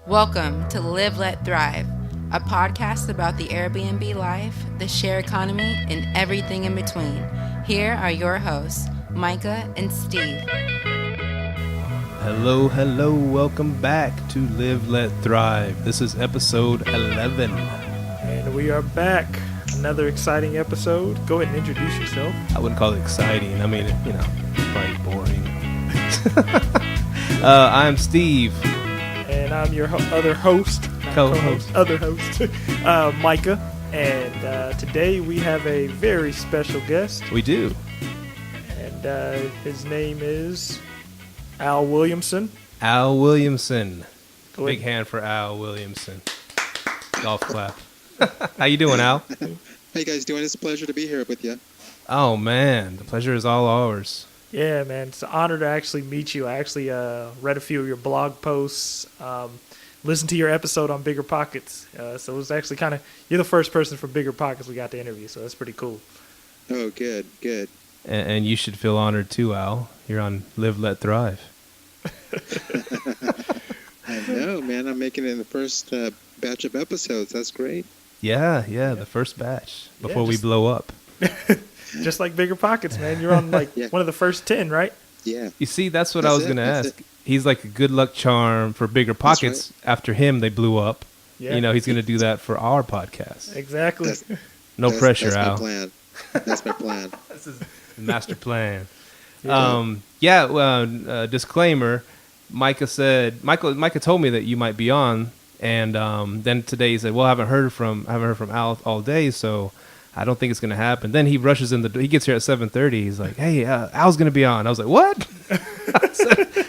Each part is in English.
Welcome to Live, Let Thrive, a podcast about the Airbnb life, the share economy, and everything in between. Here are your hosts, Myka and Steve. Hello, welcome back to Live, Let Thrive. This is episode 11. And we are back. Another exciting episode. Go ahead and introduce yourself. I wouldn't call it exciting. I mean, it's probably boring. I'm Steve. And I'm your other host. Co-host. Other host. Myka. And today we have a very special guest. We do. And his name is Al Williamson. Al Williamson. Go Big ahead. hand for Al Williamson. Golf clap. How you doing, Al? How you guys doing? It's a pleasure to be here with you. Oh, man. The pleasure is all ours. Yeah, man. It's an honor to actually meet you. I actually read a few of your blog posts, listened to your episode on Bigger Pockets. So it was actually you're the first person from Bigger Pockets we got to interview, so that's pretty cool. Oh, good. And you should feel honored too, Al. You're on Live, Let Thrive. I know, man. I'm making it in the first batch of episodes. That's great. Yeah, the first batch before we just- blow up. Just like Bigger Pockets, man. You're on Yeah. one of the first 10, right? Yeah. You see, that's what I That's was it, going to that's ask. it. He's like a good luck charm for Bigger Pockets. After him, they blew up. Yeah. He's going to do that for our podcast. Exactly. That's- No pressure, that's Al. my plan. That's my plan. This is the master plan. Yeah. Disclaimer. Myka told me that you might be on, and then today he said, "Well, I haven't heard from Al all day, so I don't think it's going to happen." Then he rushes in he gets here at 7:30. He's like, "Hey, Al's going to be on." I was like, "What?"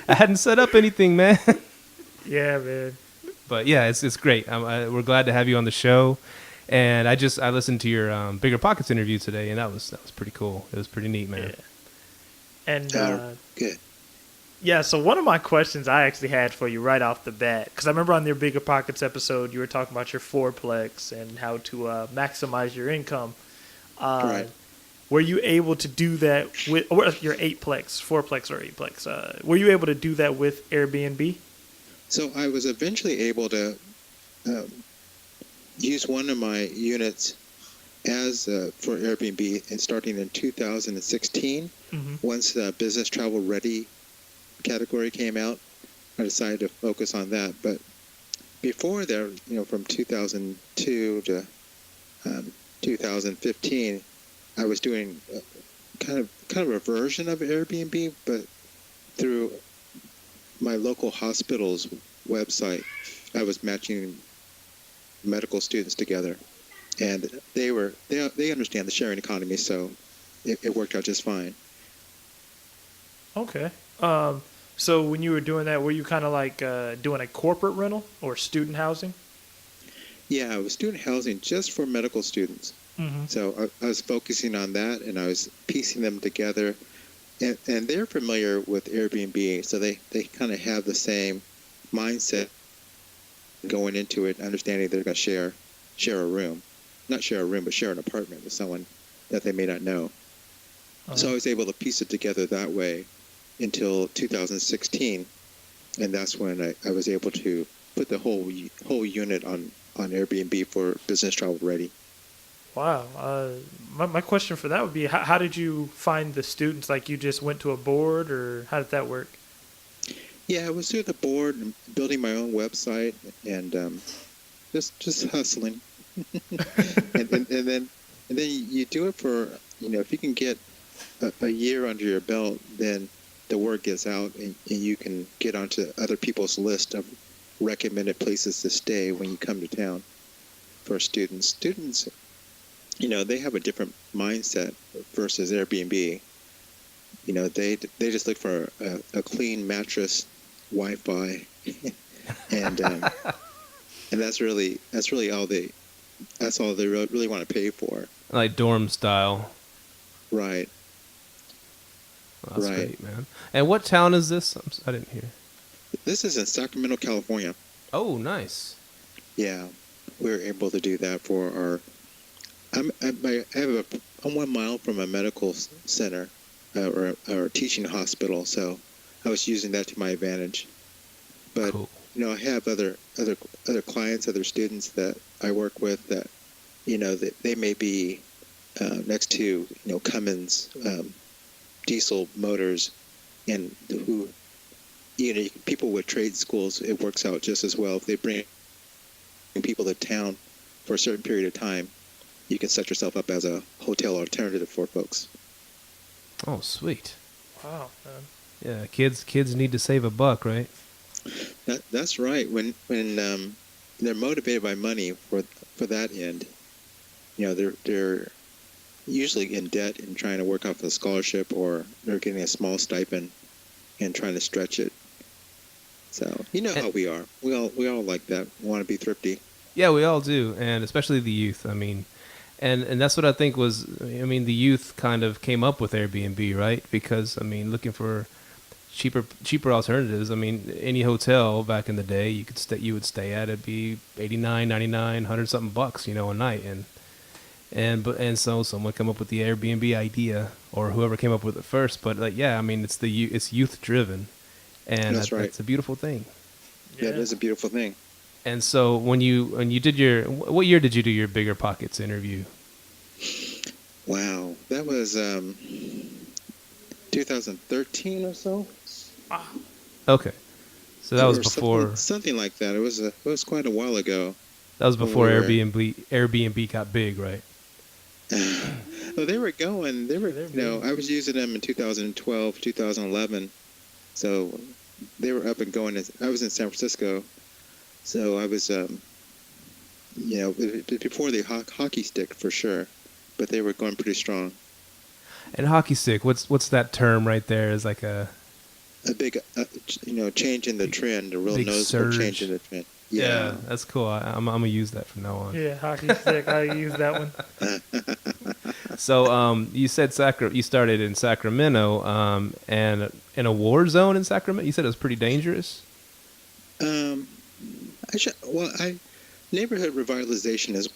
I hadn't set up anything, man. Yeah, man. But yeah, it's great. We're glad to have you on the show. And I listened to your Bigger Pockets interview today, and that was pretty cool. It was pretty neat, man. Yeah. And Good. yeah, so one of my questions I actually had for you right off the bat, because I remember on your Bigger Pockets episode, you were talking about your fourplex and how to maximize your income. Right. Were you able to do that with or your fourplex or eightplex? Were you able to do that with Airbnb? So I was eventually able to use one of my units as for Airbnb, and starting in 2016. Mm-hmm. Once the business travel ready category came out, I decided to focus on that. But before there, from 2002 to 2015, I was doing kind of a version of Airbnb, but through my local hospital's website. I was matching medical students together, and they understand the sharing economy, so it worked out just fine. Okay. So when you were doing that, were you kind of like doing a corporate rental or student housing? Yeah, it was student housing just for medical students. Mm-hmm. So I was focusing on that, and I was piecing them together. And they're familiar with Airbnb, so they kind of have the same mindset going into it, understanding they're going to share a room. Not share a room, but share an apartment with someone that they may not know. So I was able to piece it together that way until 2016, and that's when I was able to put the whole unit on Airbnb for business travel ready. Wow. My question for that would be, how did you find the students? Like you just went to a board, or how did that work? Yeah, I was through the board and building my own website, and just hustling. and then you do it for, if you can get a year under your belt, then the word gets out, and you can get onto other people's list of recommended places to stay when you come to town for students. Students, they have a different mindset versus Airbnb. They just look for a clean mattress, Wi-Fi, and that's really all they really want to pay for. Like dorm style. Right. Well, that's Right. great, man. And what town is this? I didn't hear. This is in Sacramento, California. Oh, nice. Yeah, we were able to do that for our. I'm 1 mile from a medical center or a teaching hospital, so I was using that to my advantage. But Cool. I have other clients, other students that I work with that, that they may be next to, Cummins diesel motors, and who, people with trade schools, it works out just as well. If they bring people to town for a certain period of time, you can set yourself up as a hotel alternative for folks. Oh, sweet. Wow, man. Yeah, kids need to save a buck, right? That's right. When they're motivated by money for that end, they're usually in debt and trying to work off a scholarship, or they're getting a small stipend and trying to stretch it. So how we are. We all like that. We want to be thrifty. Yeah, we all do, and especially the youth. I mean, and that's what I think was. I mean, the youth kind of came up with Airbnb, right? Because looking for cheaper alternatives. I mean, any hotel back in the day you would stay at, it'd be $89, $99, $100 something bucks, a night, and so someone come up with the Airbnb idea, or whoever came up with it first. But it's youth driven, and that's right. It's a beautiful thing. Yeah, it is a beautiful thing. And so when you did what year did you do your Bigger Pockets interview? Wow, that was 2013 or so. Wow. Okay, so that was before something like that. It was quite a while ago. That was before Airbnb got big, right? Well, they were going. I was using them in 2012, 2011. So they were up and going. I was in San Francisco, so I was, before the hockey stick for sure, but they were going pretty strong. And hockey stick, what's that term right there? Is like a big, change in the trend, a real noticeable change in the trend. Yeah, that's cool. I'm gonna use that from now on. Yeah, hockey stick. I use that one. So, you said you started in Sacramento, and in a war zone in Sacramento. You said it was pretty dangerous. Neighborhood revitalization is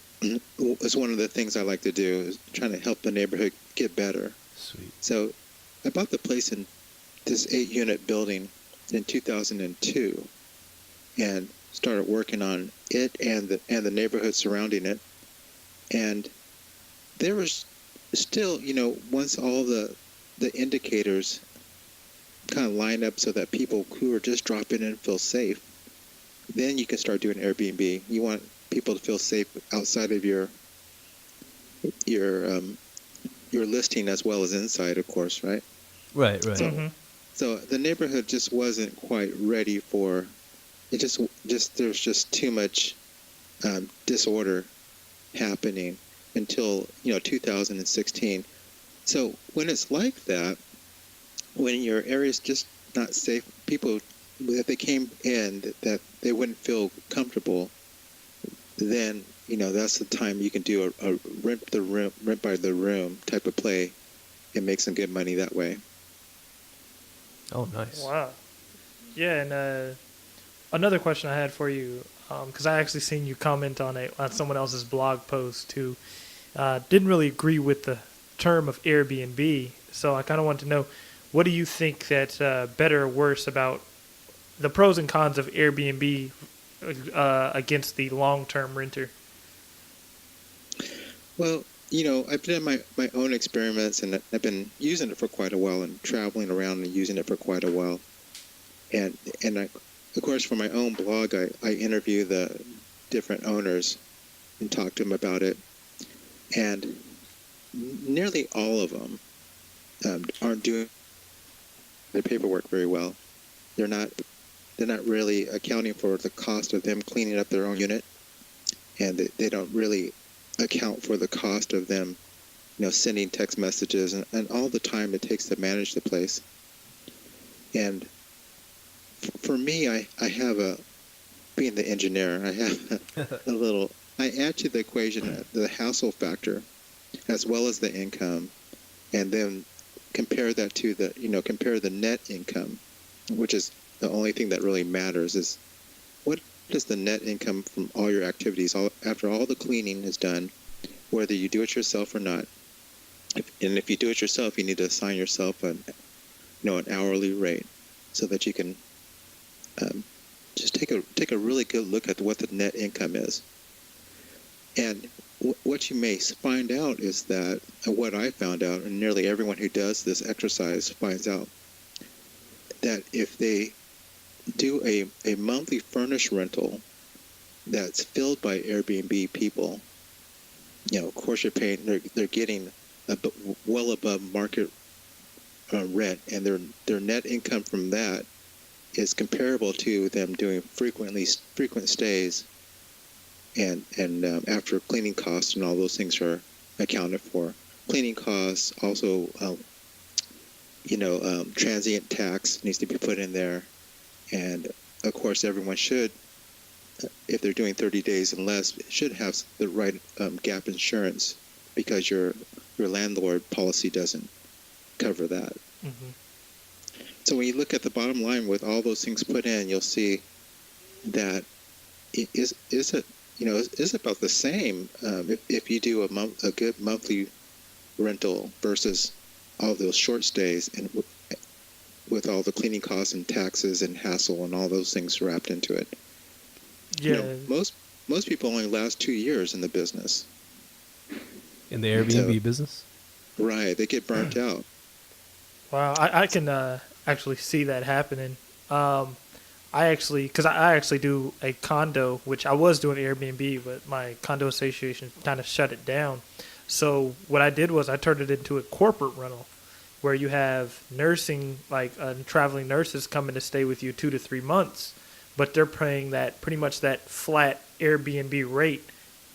one of the things I like to do. Is trying to help the neighborhood get better. Sweet. So, I bought the place in this 8-unit building in 2002, and started working on it and the neighborhood surrounding it. And there was still, once all the indicators kind of line up so that people who are just dropping in feel safe, then you can start doing Airbnb. You want people to feel safe outside of your listing as well as inside, of course, right? Right. So the neighborhood just wasn't quite ready for it. There's just too much disorder happening until 2016. So when it's like that, when your area is just not safe, people that they came in that they wouldn't feel comfortable, then that's the time you can do a rent by the room type of play and make some good money that way. Oh, nice. Wow. Yeah, and another question I had for you, because I actually seen you comment on someone else's blog post who didn't really agree with the term of Airbnb. So I kind of want to know, what do you think that better or worse about the pros and cons of Airbnb against the long-term renter? Well, I've done my own experiments, and I've been using it for quite a while and traveling around and using it for quite a while. And I, of course, for my own blog, I interview the different owners and talk to them about it. And nearly all of them aren't doing their paperwork very well. They're not really accounting for the cost of them cleaning up their own unit, and they don't really account for the cost of them, sending text messages and all the time it takes to manage the place. And for me, I have being the engineer, I have I add to the equation the hassle factor as well as the income, and then compare that to compare the net income, which is the only thing that really matters, is what is the net income from all your activities after all the cleaning is done, whether you do it yourself or not. If you do it yourself, you need to assign yourself an hourly rate so that you can just take a really good look at what the net income is. And what you may find out is that, and what I found out, and nearly everyone who does this exercise finds out, that if they do a monthly furnished rental that's filled by Airbnb people, of course they're getting well above market rent, and their net income from that is comparable to them doing frequent stays, and after cleaning costs and all those things are accounted for. Cleaning costs also, transient tax needs to be put in there, and of course everyone should, if they're doing 30 days and less, should have the right gap insurance, because your landlord policy doesn't cover that. Mm-hmm. So when you look at the bottom line with all those things put in, you'll see that it is about the same if you do a good monthly rental versus all those short stays, and with all the cleaning costs and taxes and hassle and all those things wrapped into it. Yeah. Most people only last 2 years in the business. In the Airbnb business? Right. They get burnt out. Wow. I can actually see that happening. I actually do a condo, which I was doing Airbnb, but my condo association kind of shut it down. So what I did was I turned it into a corporate rental, where you have nursing, traveling nurses coming to stay with you 2 to 3 months, but they're paying that pretty much that flat Airbnb rate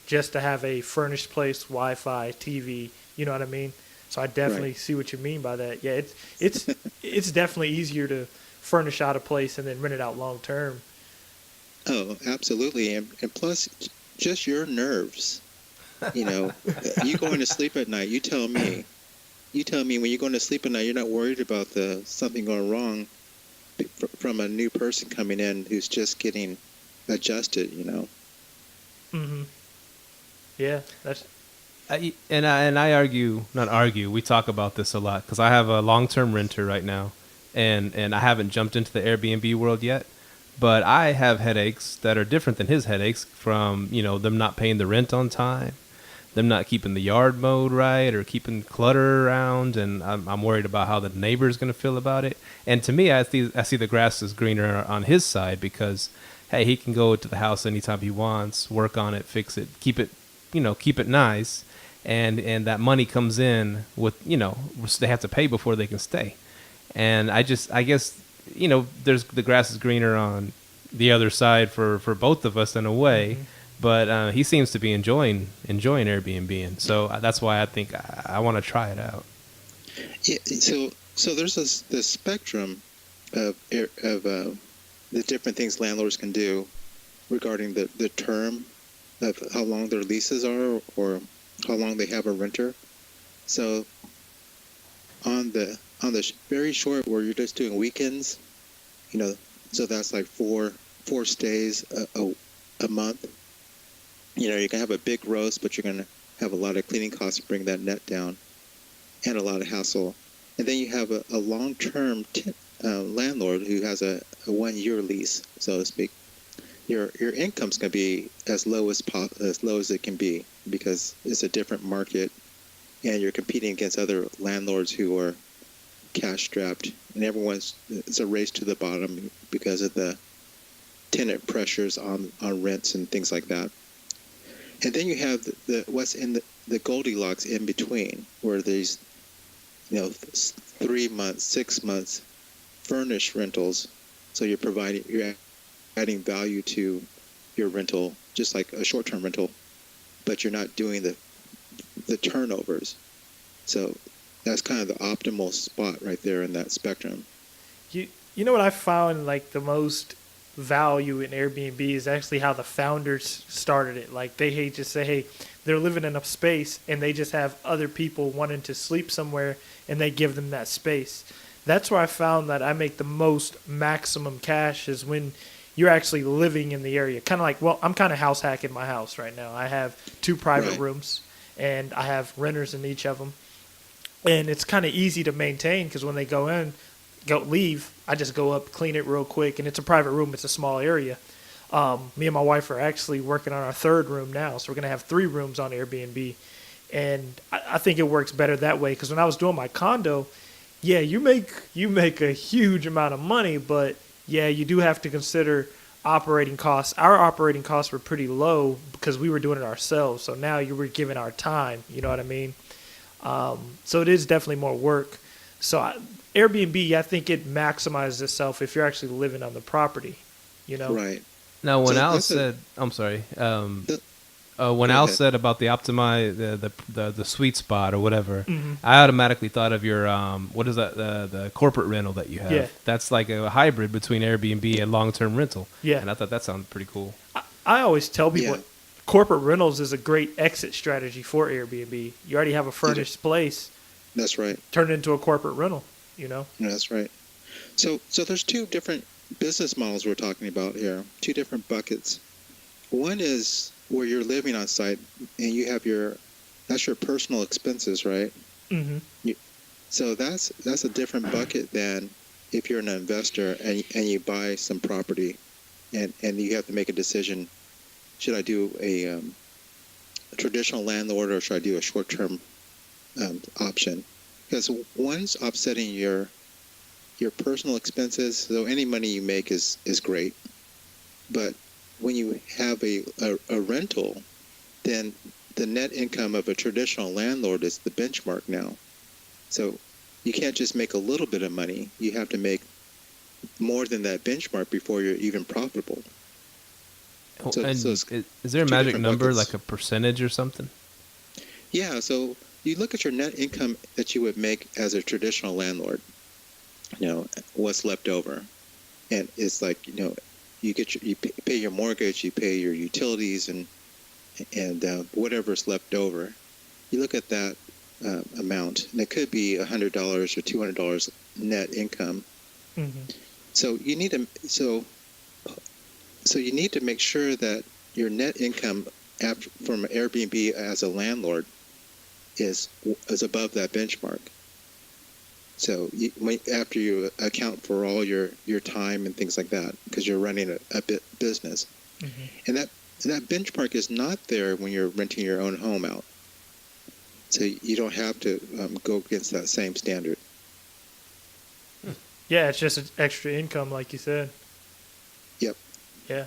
just to have a furnished place, Wi-Fi, TV. You know what I mean? So I definitely see what you mean by that. Yeah, it's definitely easier to furnish out a place and then rent it out long term. Oh, absolutely, and plus, just your nerves. You going to sleep at night. You tell me when you're going to sleep at night, you're not worried about something going wrong from a new person coming in who's just getting adjusted. Mm-hmm. Yeah, that's. I argue. We talk about this a lot because I have a long-term renter right now, and I haven't jumped into the Airbnb world yet. But I have headaches that are different than his headaches from them not paying the rent on time, them not keeping the yard mowed right, or keeping clutter around, and I'm worried about how the neighbor's going to feel about it. And to me, I see the grass is greener on his side because, hey, he can go to the house anytime he wants, work on it, fix it, keep it nice, and that money comes in with they have to pay before they can stay. And I guess there's the grass is greener on the other side for both of us in a way. Mm-hmm. But he seems to be enjoying Airbnb, and so that's why I think I want to try it out. Yeah, so there's this spectrum of the different things landlords can do regarding the term of how long their leases are or how long they have a renter. So on the very short, where you're just doing weekends, so that's like four stays a month. You can have a big roast, but you're going to have a lot of cleaning costs to bring that net down, and a lot of hassle. And then you have a long-term landlord who has a 1-year lease, so to speak. Your income's going to be as low as it can be, because it's a different market, and you're competing against other landlords who are cash-strapped, and it's a race to the bottom because of the tenant pressures on rents and things like that. And then you have what's in the Goldilocks in between, where there's 3 months, 6 months furnished rentals. So you're adding value to your rental, just like a short-term rental, but you're not doing the turnovers. So that's kind of the optimal spot right there in that spectrum. You know what I found the most value in Airbnb is actually how the founders started it. They just say, hey, they're living in a space and they just have other people wanting to sleep somewhere and they give them that space. That's where I found that I make the most maximum cash is when you're actually living in the area. I'm kind of house hacking my house right now. I have 2 private rooms and I have renters in each of them. And it's kind of easy to maintain because when they go in, leave, I just go up, clean it real quick, and it's a private room. It's a small area. Me and my wife are actually working on our third room now, so we're gonna have 3 rooms on Airbnb, and I think it works better that way. Because when I was doing my condo, yeah, you make a huge amount of money, but yeah, you do have to consider operating costs. Our operating costs were pretty low because we were doing it ourselves. So now you were giving our time. You know what I mean? So it is definitely more work. So Airbnb, I think it maximizes itself if you're actually living on the property. You know? Right. Now, when So Al that's said, I'm sorry. When Go Al ahead. said about the optimize the sweet spot or whatever, Mhm. I automatically thought of your what is that the corporate rental that you have? Yeah. That's like a hybrid between Airbnb and long term rental. Yeah. And I thought that sounded pretty cool. I always tell people Yeah. corporate rentals is a great exit strategy for Airbnb. You already have a furnished place, That's right. turn it into a corporate rental, you know? Yeah, that's right. So there's 2 different business models we're talking about here. 2 different buckets. One is where you're living on site and you have that's your personal expenses, right? Mm-hmm. So that's a different bucket than if you're an investor and you buy some property and you have to make a decision. Should I do a traditional landlord or should I do a short-term option? Because one's offsetting your personal expenses, so any money you make is great. But when you have a rental, then the net income of a traditional landlord is the benchmark now. So you can't just make a little bit of money. You have to make more than that benchmark before you're even profitable. So And it's is there a 2 magic different number, buckets. like a percentage or something? Yeah, so you look at your net income that you would make as a traditional landlord, what's left over. And it's like, you pay your mortgage, you pay your utilities and whatever's left over. You look at that amount, and it could be $100 or $200 net income. Mm-hmm. So you need to make sure that your net income from Airbnb as a landlord is above that benchmark. So after you account for all your time and things like that, because you're running a business, Mm-hmm. and that benchmark is not there when you're renting your own home out. So you don't have to go against that same standard. Yeah, it's just an extra income, like you said. Yep. Yeah.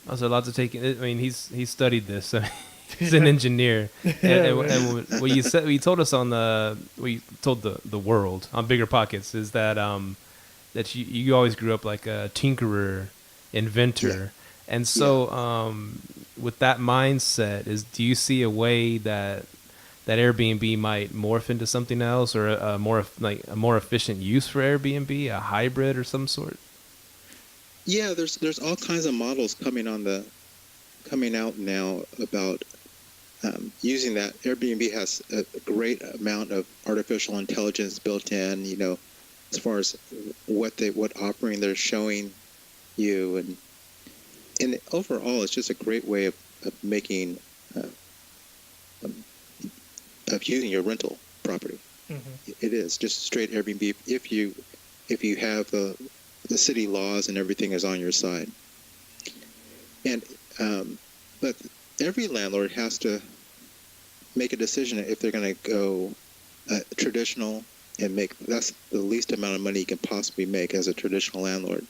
Also, lots of taking. I mean, he's studied this. He's an engineer, and what you told us on we told the world on Bigger Pockets is that that you always grew up like a tinkerer, inventor, and so with that mindset, do you see a way that Airbnb might morph into something else, or a more efficient use for Airbnb, a hybrid or some sort? Yeah, there's all kinds of models coming out now about using that. Airbnb has a great amount of artificial intelligence built in, as far as what offering they're showing you, and overall, it's just a great way of making of using your rental property. Mm-hmm. It is just straight Airbnb if you have the city laws and everything is on your side. And but every landlord has to make a decision if they're going to go traditional and that's the least amount of money you can possibly make as a traditional landlord,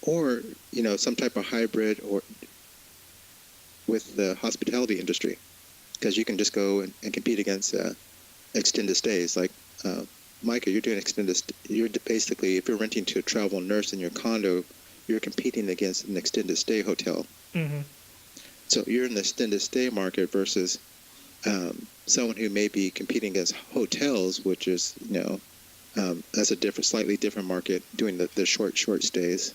or some type of hybrid or with the hospitality industry, because you can just go and compete against extended stays. Like Myka, you're doing you're basically, if you're renting to a travel nurse in your condo, you're competing against an extended stay hotel. Mm-hmm. So you're in the extended stay market versus someone who may be competing against hotels, which is that's a slightly different market, doing the short stays.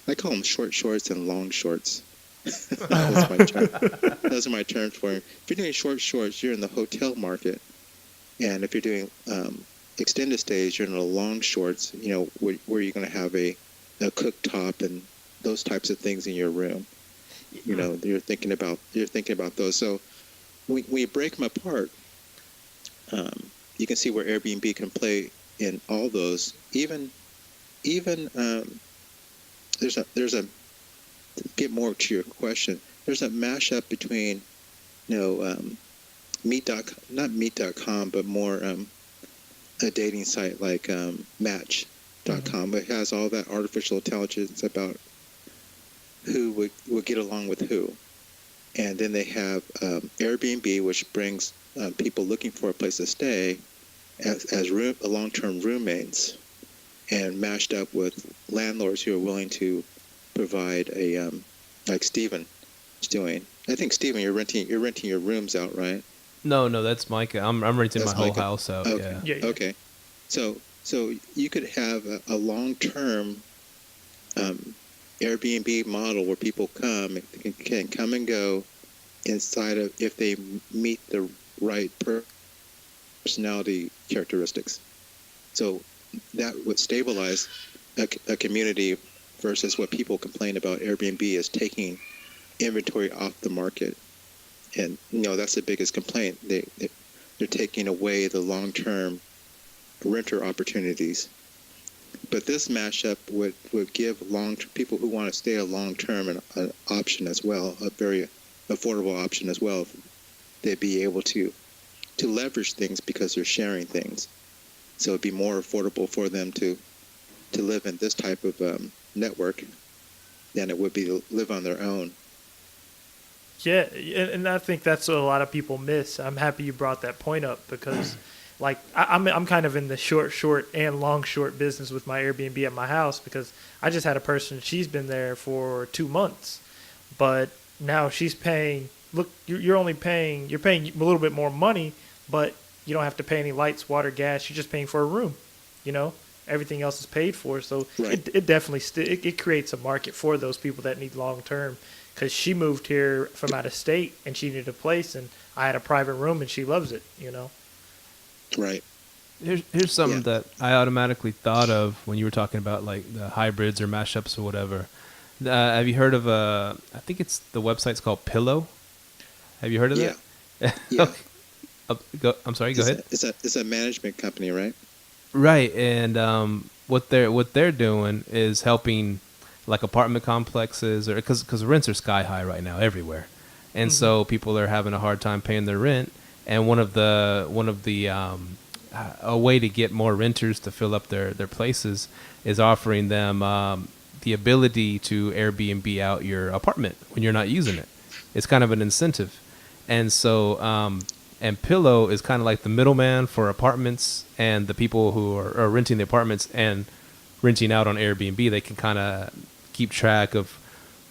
I call them short shorts and long shorts. Those are my terms for them. If you're doing short shorts, you're in the hotel market, and if you're doing extended stays, you're in the long shorts. Where you're going to have a cooktop and those types of things in your room. You're thinking about those. So when you break them apart, you can see where Airbnb can play in all those. Even even there's a to get more to your question. There's a mashup between not Meet.com, but more a dating site like Match.com. It has all that artificial intelligence about who would get along with who. And then they have Airbnb, which brings people looking for a place to stay as long-term roommates, and mashed up with landlords who are willing to provide a like Steven is doing. I think Steven, you're renting your rooms out, right? No, that's Myka. I'm renting That's my whole Myka. house out. Okay. Yeah. Okay. So you could have a long-term Airbnb model where people can come and go inside of, if they meet the right personality characteristics. So that would stabilize a community versus what people complain about Airbnb is taking inventory off the market. And that's the biggest complaint. They're taking away the long-term renter opportunities. But this mashup would give people who want to stay a long-term an option as well, a very affordable option as well. They'd be able to leverage things because they're sharing things. So it'd be more affordable for them to live in this type of network than it would be to live on their own. Yeah, and I think that's what a lot of people miss. I'm happy you brought that point up because, like, I'm kind of in the short and long short business with my Airbnb at my house because I just had a person. She's been there for 2 months, but now she's paying. Look, you're paying a little bit more money, but you don't have to pay any lights, water, gas. You're just paying for a room. Everything else is paid for. So Right. it definitely it creates a market for those people that need long term. Because she moved here from out of state and she needed a place, and I had a private room and she loves it. Right. Here's something Yeah. that I automatically thought of when you were talking about like the hybrids or mashups or whatever. Have you heard of I think it's the website's called Pillow. Have you heard of Yeah. that? Yeah. I'm sorry. Go ahead. It's a management company, right? Right, and what they're doing is helping like apartment complexes, or because rents are sky high right now everywhere, and so people are having a hard time paying their rent. And one of the a way to get more renters to fill up their places is offering them the ability to Airbnb out your apartment when you're not using it. It's kind of an incentive, and so and Pillow is kind of like the middleman for apartments and the people who are renting the apartments and renting out on Airbnb. They can kind of keep track of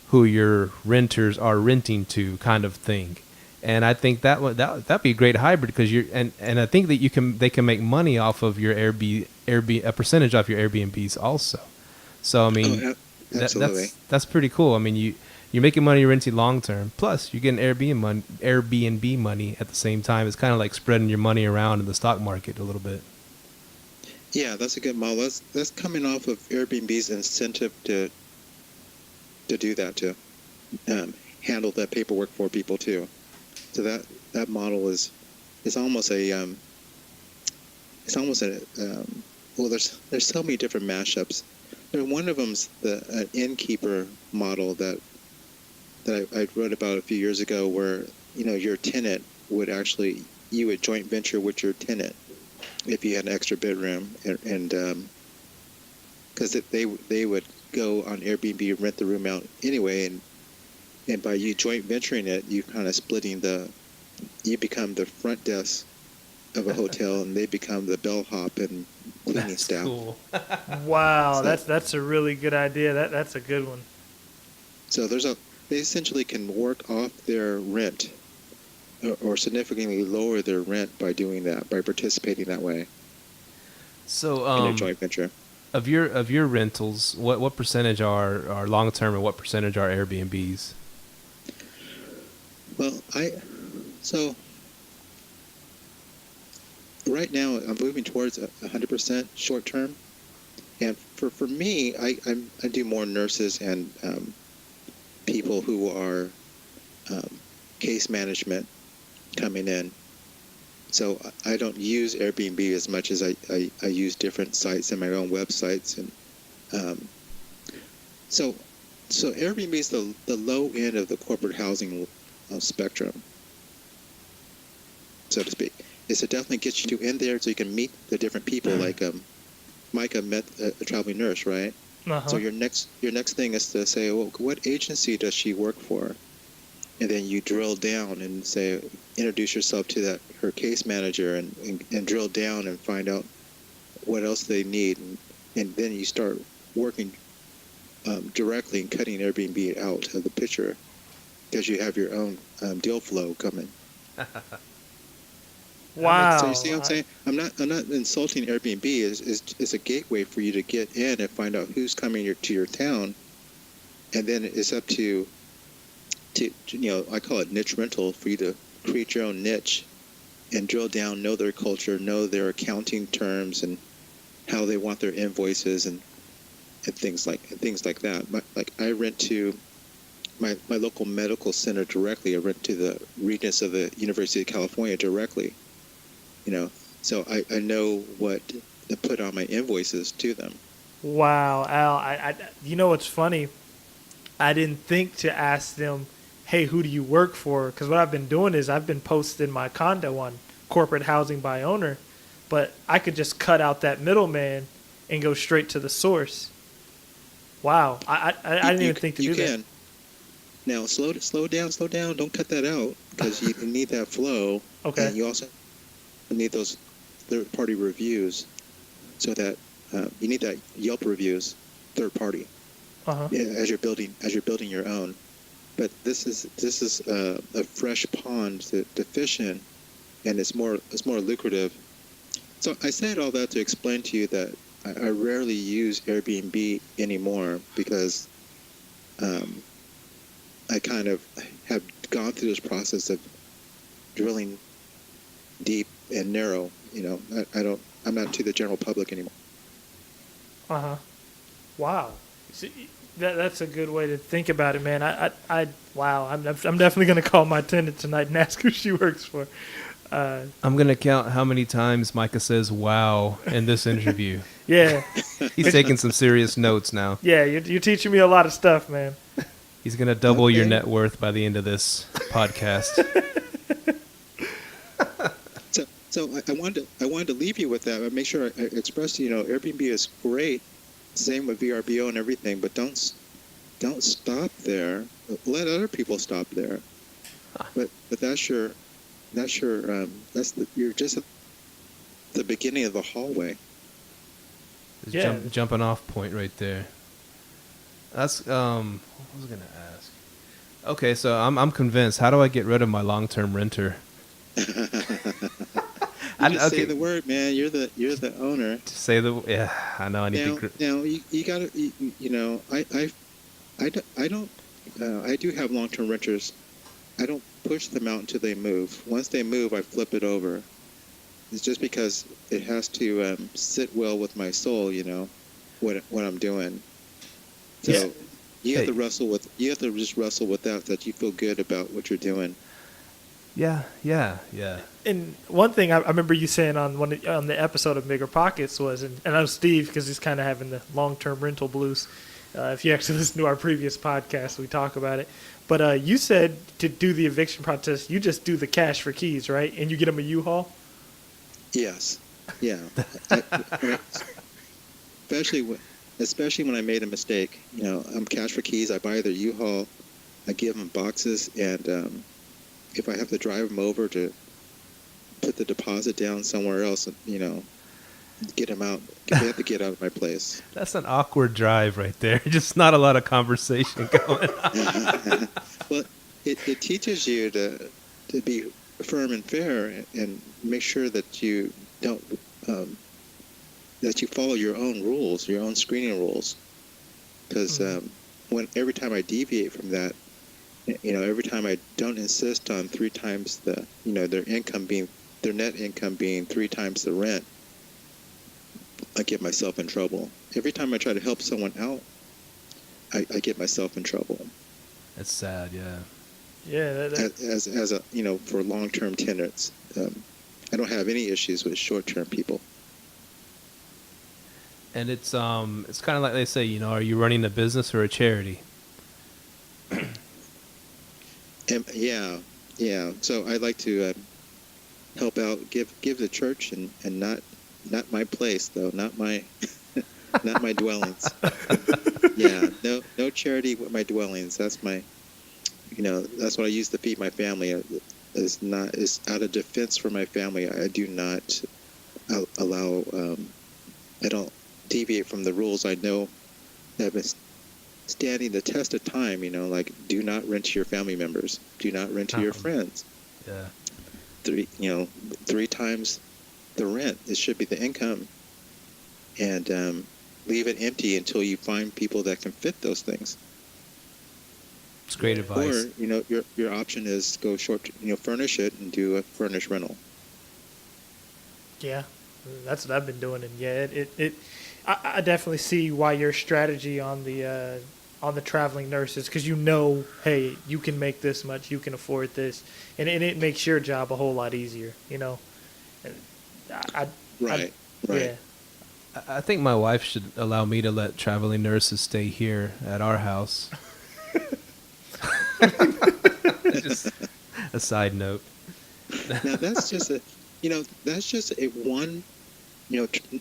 who your renters are renting to, kind of thing. And I think that'd be a great hybrid because and I think that they can make money off of your Airbnb, a percentage off your Airbnbs also. So I mean, absolutely. that's pretty cool. I mean, you're making money renting long term, plus you're getting Airbnb money at the same time. It's kind of like spreading your money around in the stock market a little bit. Yeah, that's a good model. That's coming off of Airbnb's incentive to do that, to handle that paperwork for people too. So that model is almost well, there's so many different mashups. One of them's an innkeeper model that I wrote about a few years ago, where your tenant you would joint venture with your tenant if you had an extra bedroom, and because they would go on Airbnb and rent the room out anyway, and by you joint venturing it, you kind of you become the front desk of a hotel, and they become the bellhop and cleaning That's staff. cool. Wow, So- that's a really good idea. That's a good one. So they essentially can work off their rent or significantly lower their rent by doing that, by participating that way So in a joint venture. of your rentals, what percentage are long term and what percentage are Airbnbs? Well, so right now I'm moving towards 100% short term, and for me, I do more nurses and people who are case management coming in. So I don't use Airbnb as much as I use different sites and my own websites, and Um, so so Airbnb is the low end of the corporate housing spectrum, so to speak. Is to definitely get you in there so you can meet the different people. Like Myka met a traveling nurse, right? Uh-huh. So your next thing is to say, well, what agency does she work for? And then you drill down and say, introduce yourself to her case manager, and drill down and find out what else they need, and then you start working directly and cutting Airbnb out of the picture because you have your own deal flow coming. Wow. So you see what I'm saying? I'm not insulting Airbnb. Is a gateway for you to get in and find out who's coming to your town, and then it's up to I call it niche rental, for you to create your own niche and drill down, know their culture, know their accounting terms, and how they want their invoices and things like that. Like I rent to my local medical center directly. I rent to the Regents of the University of California directly. So I know what to put on my invoices to them. Wow, Al. I you know what's funny? I didn't think to ask them, hey, who do you work for? Because what I've been doing is I've been posting my condo on corporate housing by owner, but I could just cut out that middleman and go straight to the source. Wow, I didn't even think to do that. Now, slow down. Don't cut that out, because you need that flow. Okay. And you also need those third-party reviews, so that you need that Yelp reviews, third-party, as you're building your own. But this is a fresh pond to fish in, and it's more lucrative. So I said all that to explain to you that I rarely use Airbnb anymore, because I kind of have gone through this process of drilling deep and narrow. I'm not to the general public anymore. Wow. See, that's a good way to think about it, man. Wow. I'm definitely going to call my tenant tonight and ask who she works for. I'm going to count how many times Myka says "wow" in this interview. Yeah. He's taking some serious notes now. Yeah, you're teaching me a lot of stuff, man. He's going to double your net worth by the end of this podcast. So I wanted to leave you with that. But make sure I express to Airbnb is great. Same with VRBO and everything, but don't stop there. Let other people stop there. But you're just at the beginning of the hallway. Yeah. Jumping off point right there. That's what was I gonna ask? Okay, so I'm convinced. How do I get rid of my long-term renter? Say the word, man. You're the owner. I know. I need to. Now you gotta. I do have long-term renters. I don't push them out until they move. Once they move, I flip it over. It's just because it has to sit well with my soul. What I'm doing. So you have to just wrestle with that you feel good about what you're doing. Yeah. And one thing I remember you saying on the episode of Bigger Pockets was, and I know Steve, because he's kind of having the long-term rental blues. If you actually listen to our previous podcast, we talk about it. But you said to do the eviction process, you just do the cash for keys, right? And you get them a U-Haul? Yes. Yeah. Especially when I made a mistake. I'm cash for keys. I buy their U-Haul. I give them boxes, and if I have to drive them over to put the deposit down somewhere else, get them out. They have to get out of my place. That's an awkward drive right there. Just not a lot of conversation going on. Well, it teaches you to be firm and fair, and make sure that you don't that you follow your own rules, your own screening rules. Because every time I deviate from that, every time I don't insist on 3 times their net income being 3 times the rent, I get myself in trouble. Every time I try to help someone out, I get myself in trouble. That's sad, yeah. Yeah. As a for long-term tenants, I don't have any issues with short-term people. And it's kind of like they say, you know, are you running a business or a charity? Yeah. So I like to help out, give the church, and not my place though, not my not my dwellings. Yeah, no charity with my dwellings. That's my, that's what I use to feed my family. It's out of defense for my family. I do not allow. I don't deviate from the rules I know that have been standing the test of time. Like, do not rent to your family members. Do not rent to your friends. Yeah. 3 times the rent. It should be the income, and leave it empty until you find people that can fit those things. It's great advice. Or your option is go short. Furnish it and do a furnished rental. Yeah, that's what I've been doing, and yeah, I definitely see why your strategy on the traveling nurses, because hey, you can make this much, you can afford this, and it makes your job a whole lot easier. Right. Yeah. I think my wife should allow me to let traveling nurses stay here at our house. Just a side note. Now that's just a one.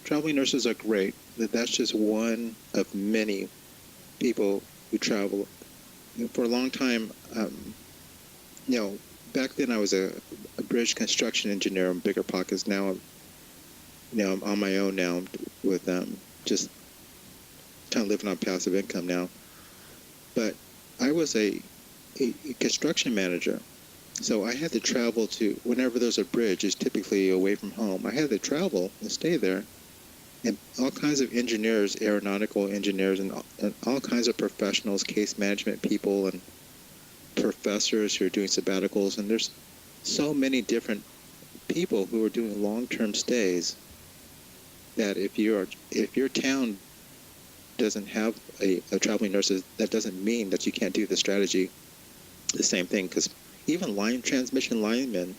Traveling nurses are great. That's just one of many people who travel. For a long time, back then I was a bridge construction engineer on Bigger Pockets. Now I'm on my own now with just kind of living on passive income now. But I was a construction manager, so I had to travel to whenever there's a bridge, is typically away from home. I had to travel and stay there, and all kinds of engineers, aeronautical engineers, and all kinds of professionals, case management people, and professors who are doing sabbaticals, and there's so many different people who are doing long-term stays that if your town doesn't have a traveling nurse, that doesn't mean that you can't do the strategy. The same thing, because even transmission linemen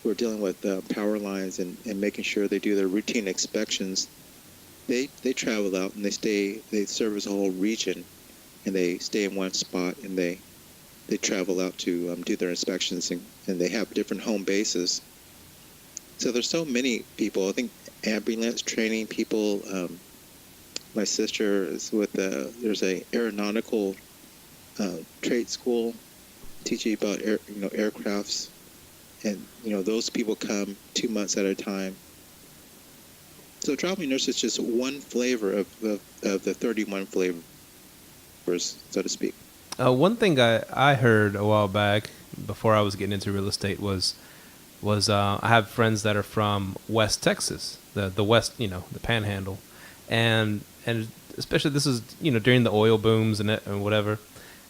who are dealing with power lines and making sure they do their routine inspections, they travel out and they service a whole region, and they stay in one spot, and they travel out to do their inspections, and they have different home bases. So there's so many people. I think ambulance training people. My sister is with there's a aeronautical trade school teaching about aircrafts, and those people come 2 months at a time. So traveling nurse is just one flavor of the 31 flavors, so to speak. One thing I heard a while back before I was getting into real estate was I have friends that are from West Texas, the West, the Panhandle, and especially this is during the oil booms and whatever,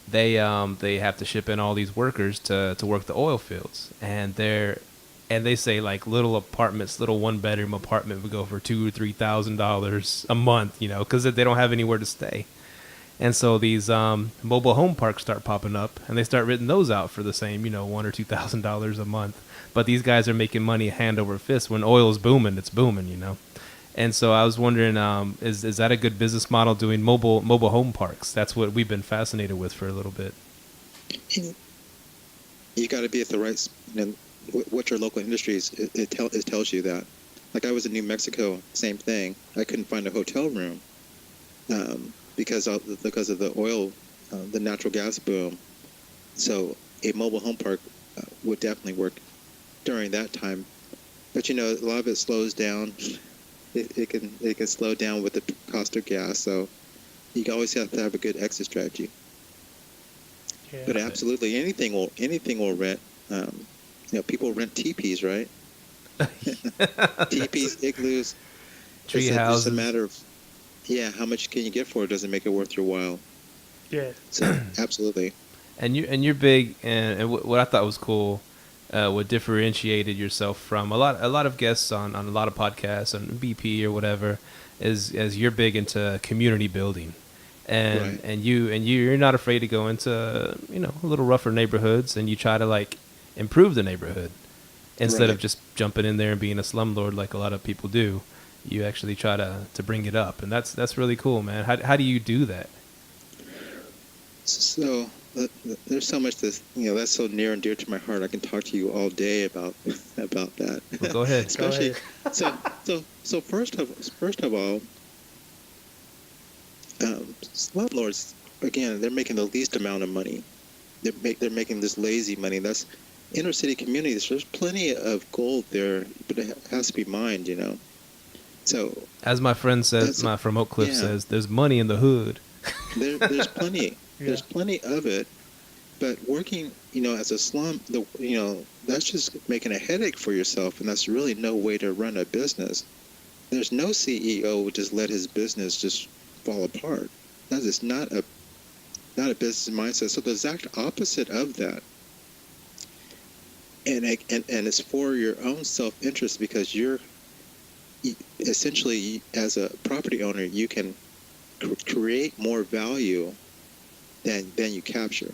they have to ship in all these workers to work the oil fields, and they say like little apartments, little 1-bedroom apartment would go for $2,000 or $3,000 a month, because they don't have anywhere to stay. And so these mobile home parks start popping up, and they start renting those out for the same, $1,000 or $2,000 a month. But these guys are making money hand over fist. When oil is booming, it's booming, And so I was wondering, is that a good business model, doing mobile home parks? That's what we've been fascinated with for a little bit. You got to be at the right, what your local industry is. It tells you that. Like I was in New Mexico, same thing. I couldn't find a hotel room because of the oil, the natural gas boom. So a mobile home park would definitely work during that time. But a lot of it slows down. It can slow down with the cost of gas. So you always have to have a good exit strategy. Yeah. But absolutely, anything will rent. People rent teepees, right? Teepees, igloos, tree houses. It's a matter of how much can you get for it? Doesn't make it worth your while. Yeah. So absolutely. And you're big, and what I thought was cool, what differentiated yourself from a lot of guests on a lot of podcasts on BP or whatever, is as you're big into community building, and right. you're not afraid to go into a little rougher neighborhoods, and you try to like improve the neighborhood instead of just jumping in there and being a slumlord like a lot of people do. you actually try to bring it up, and that's really cool, man. How do you do that? So there's so much that's so near and dear to my heart. I can talk to you all day about that. Well, go ahead. Especially so first of all, slumlords, again, they're making the least amount of money. They're making this lazy money. That's inner city communities. There's plenty of gold there, but it has to be mined, So as my friend says, from Oak Cliff says, there's money in the hood. There's plenty. Yeah. There's plenty of it, but working, as a slum, that's just making a headache for yourself, and that's really no way to run a business. There's no CEO who just let his business just fall apart. That is not a business mindset. So the exact opposite of that, and it's for your own self-interest, because you're essentially, as a property owner, you can create more value than you capture,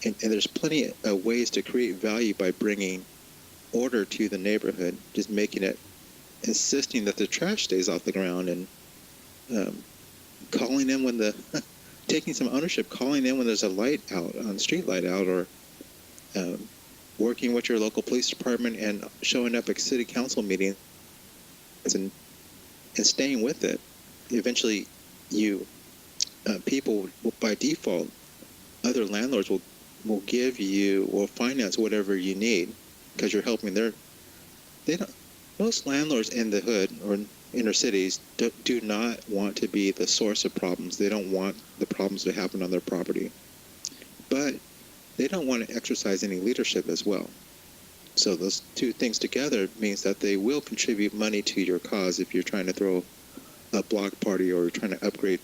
and there's plenty of ways to create value by bringing order to the neighborhood, just insisting that the trash stays off the ground, and calling in when taking some ownership, calling in when there's a light out, on street light out, or working with your local police department and showing up at city council meetings and staying with it. Eventually, people by default, other landlords will give you or finance whatever you need, because you're helping most landlords in the hood or inner cities do not want to be the source of problems. They don't want the problems to happen on their property, but they don't want to exercise any leadership as well. So those two things together means that they will contribute money to your cause. If you're trying to throw a block party, or you're trying to upgrade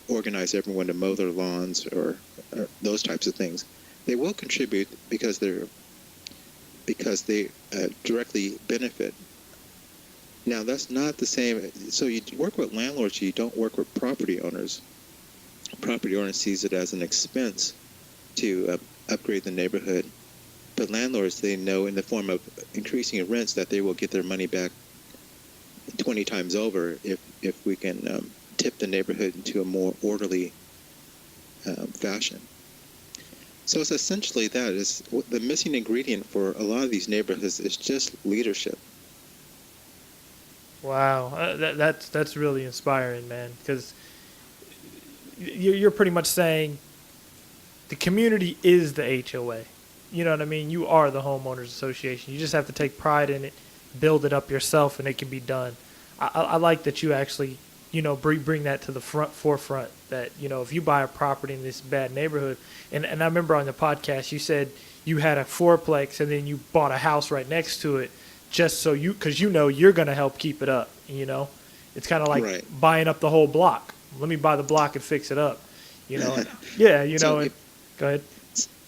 organize everyone to mow their lawns, or those types of things, they will contribute because they directly benefit. Now, that's not the same. So you work with landlords, you don't work with property owners. Property owner sees it as an expense to upgrade the neighborhood. But landlords, they know in the form of increasing rents that they will get their money back 20 times over if we can tip the neighborhood into a more orderly fashion. So it's essentially that. Is the missing ingredient for a lot of these neighborhoods is just leadership. Wow, that's really inspiring, man. Because you're pretty much saying the community is the HOA. You know what I mean? You are the homeowners association. You just have to take pride in it, build it up yourself, and it can be done. I like that you actually, bring that to the forefront. That if you buy a property in this bad neighborhood, and I remember on the podcast you said you had a fourplex and then you bought a house right next to it, just so because you're going to help keep it up. It's kind of like buying up the whole block. Let me buy the block and fix it up. Yeah, So go ahead.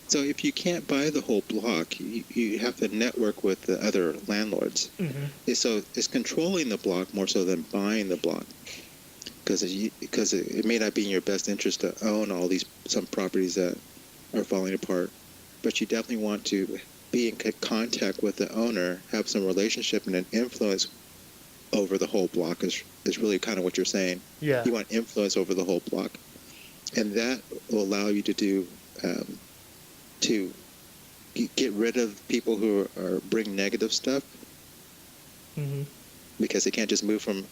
So if you can't buy the whole block, you have to network with the other landlords. Mm-hmm. So it's controlling the block more so than buying the block, because it may not be in your best interest to own some properties that are falling apart, but you definitely want to be in contact with the owner, have some relationship and an influence over the whole block is really kind of what you're saying. Yeah. You want influence over the whole block, and that will allow you to do to get rid of people who bring negative stuff, mm-hmm. because they can't just move from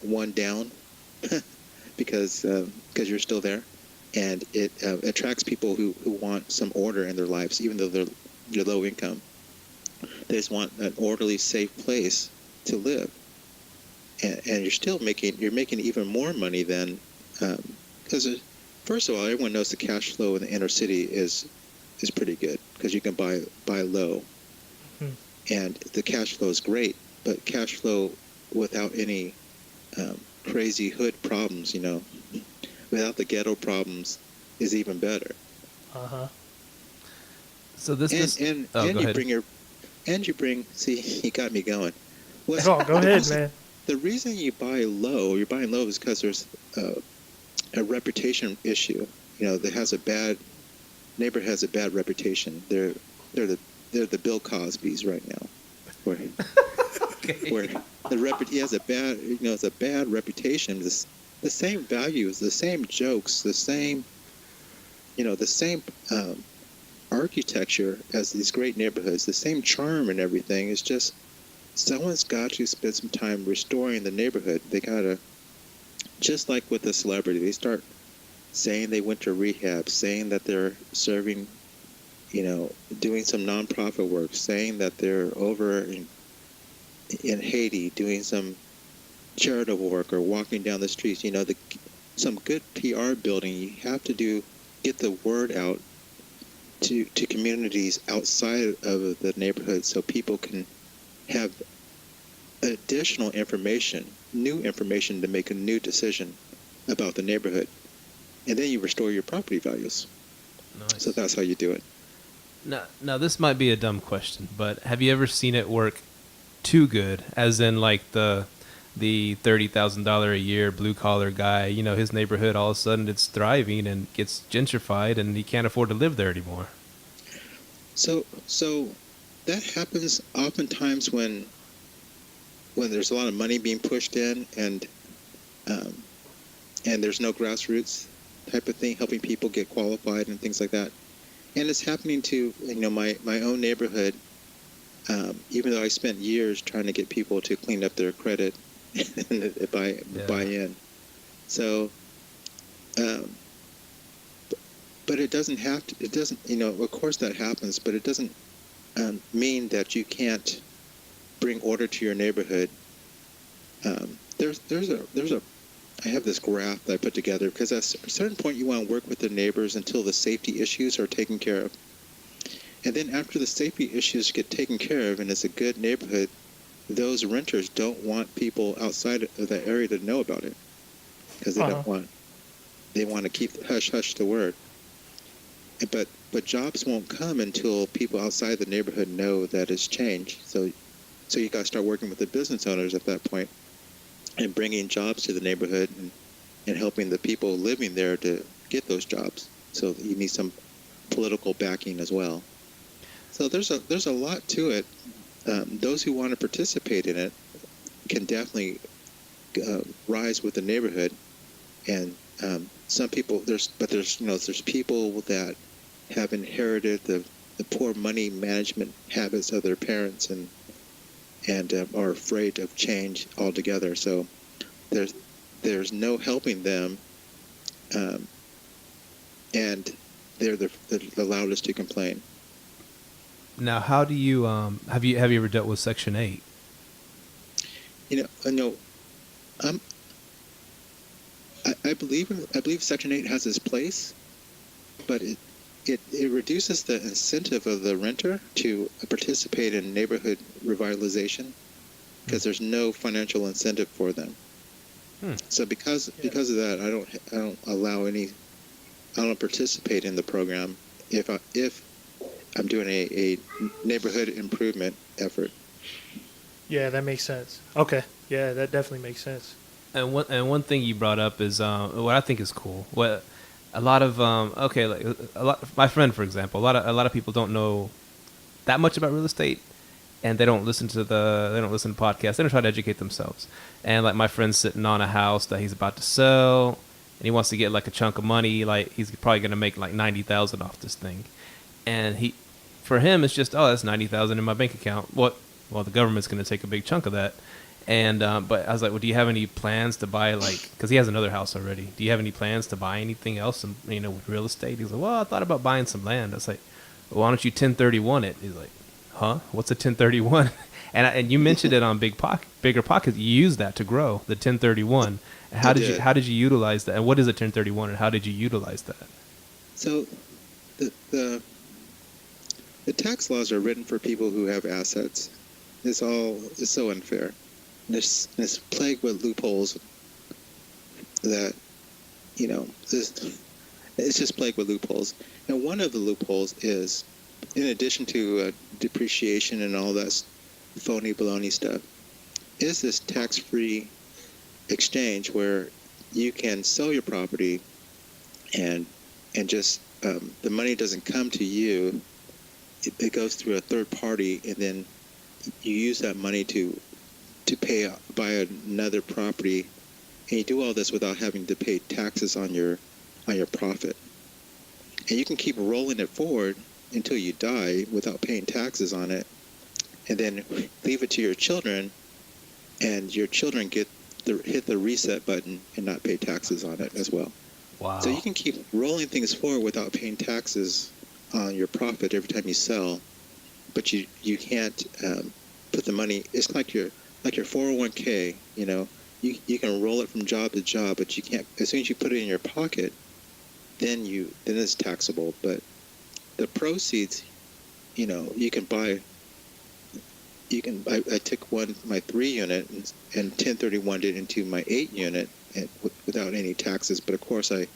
one down because you're still there, and it attracts people who want some order in their lives, even though they're low income. They just want an orderly, safe place to live, and you're making even more money than because first of all, everyone knows the cash flow in the inner city is pretty good, because you can buy low, and the cash flow is great. But cash flow without any crazy hood problems, without the ghetto problems, is even better. So this and go you ahead. bring see, you got me going. Oh, go ahead, man. The reason you're buying low is because there's a reputation issue. Neighborhood has a bad reputation. They're the Bill Cosbys right now. where he has a bad, it's a bad reputation. The same values, the same jokes, the same architecture as these great neighborhoods, the same charm and everything. It's just someone's got to spend some time restoring the neighborhood. They gotta, just like with a celebrity, they start saying they went to rehab, saying that they're serving, doing some nonprofit work, saying that they're over in Haiti doing some charitable work or walking down the streets. Some good PR building. You have to get the word out to communities outside of the neighborhood so people can have additional information, new information to make a new decision about the neighborhood. And then you restore your property values. Nice. So that's how you do it. Now, this might be a dumb question, but have you ever seen it work too good? As in, like, the $30,000 a year blue collar guy, his neighborhood, all of a sudden it's thriving and gets gentrified and he can't afford to live there anymore. So that happens oftentimes when there's a lot of money being pushed in and there's no grassroots type of thing helping people get qualified and things like that. And it's happening to my own neighborhood. Even though I spent years trying to get people to clean up their credit and buy in. So, but it doesn't have to. It doesn't. Of course that happens, but it doesn't mean that you can't bring order to your neighborhood. I have this graph that I put together because at a certain point you want to work with the neighbors until the safety issues are taken care of. And then after the safety issues get taken care of and it's a good neighborhood, those renters don't want people outside of that area to know about it because they want to keep the hush the word. But jobs won't come until people outside the neighborhood know that it's changed. So you got to start working with the business owners at that point and bringing jobs to the neighborhood and helping the people living there to get those jobs. So you need some political backing as well. So there's a lot to it. Those who want to participate in it can definitely rise with the neighborhood. And some people there's people that have inherited the poor money management habits of their parents and are afraid of change altogether. So there's no helping them, and they're the loudest to complain. Now, how do you have you ever dealt with Section 8? I believe Section 8 has its place, but it reduces the incentive of the renter to participate in neighborhood revitalization because there's no financial incentive for them. So because of that, I don't participate in the program if I'm doing a neighborhood improvement effort. Yeah, that makes sense. Okay, yeah, that definitely makes sense. And one thing you brought up is what I think is cool. What a lot of my friend, for example, a lot of people don't know that much about real estate, and they don't listen to podcasts. They don't try to educate themselves. And like my friend's sitting on a house that he's about to sell, and he wants to get like a chunk of money. Like he's probably gonna make like $90,000 off this thing, and for him it's just that's $90,000 in my bank account. Well, the government's gonna take a big chunk of that. And but I was like, well, do you have any plans to buy, like, because he has another house already. Do you have any plans to buy anything else, with real estate? He's like, well, I thought about buying some land. I was like, well, why don't you 1031 it? He's like, huh? What's a 1031? And you mentioned it on Bigger Pockets. You use that to grow the 1031. How did you utilize that? And what is a 1031? And how did you utilize that? So the tax laws are written for people who have assets. It's so unfair. It's plagued with loopholes that, it's just plagued with loopholes. And one of the loopholes is, in addition to depreciation and all that phony baloney stuff, is this tax-free exchange where you can sell your property and just the money doesn't come to you. It goes through a third party, and then you use that money to buy another property, and you do all this without having to pay taxes on your profit. And you can keep rolling it forward until you die without paying taxes on it, and then leave it to your children, and your children hit the reset button and not pay taxes on it as well. Wow. So you can keep rolling things forward without paying taxes on your profit every time you sell, but you can't put the money. It's like your 401k. You can roll it from job to job, but you can't. As soon as you put it in your pocket, then it's taxable. But the proceeds, you can buy. I took my 3 unit and 1031'd it into my 8 unit without any taxes. But of course, I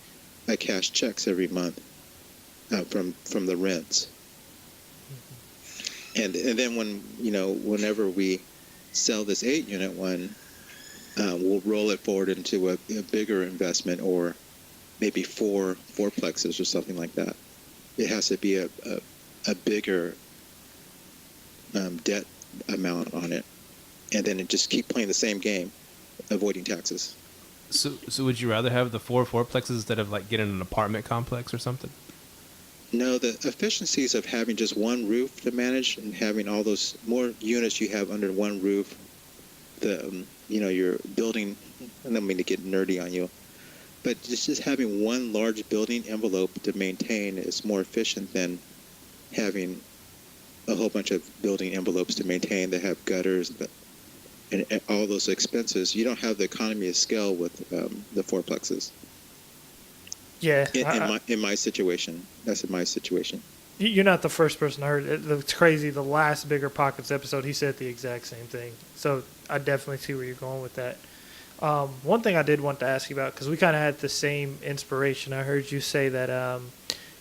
cash checks every month from the rents. And then whenever we sell this 8 unit one, we'll roll it forward into a bigger investment, or maybe fourplexes or something like that. It has to be a bigger debt amount on it, and then it just keep playing the same game, avoiding taxes. So would you rather have the fourplexes instead of like getting an apartment complex or something? No, the efficiencies of having just one roof to manage and having all those more units you have under one roof, your building, I don't mean to get nerdy on you, but just having one large building envelope to maintain is more efficient than having a whole bunch of building envelopes to maintain that have gutters and all those expenses. You don't have the economy of scale with the fourplexes. Yeah. In my situation. That's in my situation. You're not the first person I heard. It's crazy. The last Bigger Pockets episode, he said the exact same thing. So I definitely see where you're going with that. One thing I did want to ask you about, because we kind of had the same inspiration. I heard you say that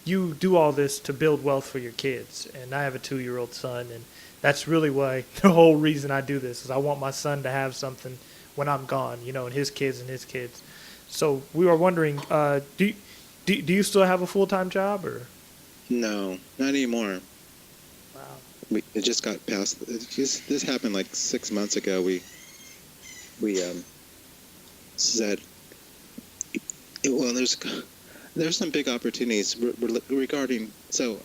you do all this to build wealth for your kids. And I have a 2-year-old son, and that's really why the whole reason I do this is I want my son to have something when I'm gone, and his kids. So we were wondering, do you still have a full-time job, or? No, not anymore. Wow. It just got past. This happened like 6 months ago. We said, well, there's some big opportunities regarding. So,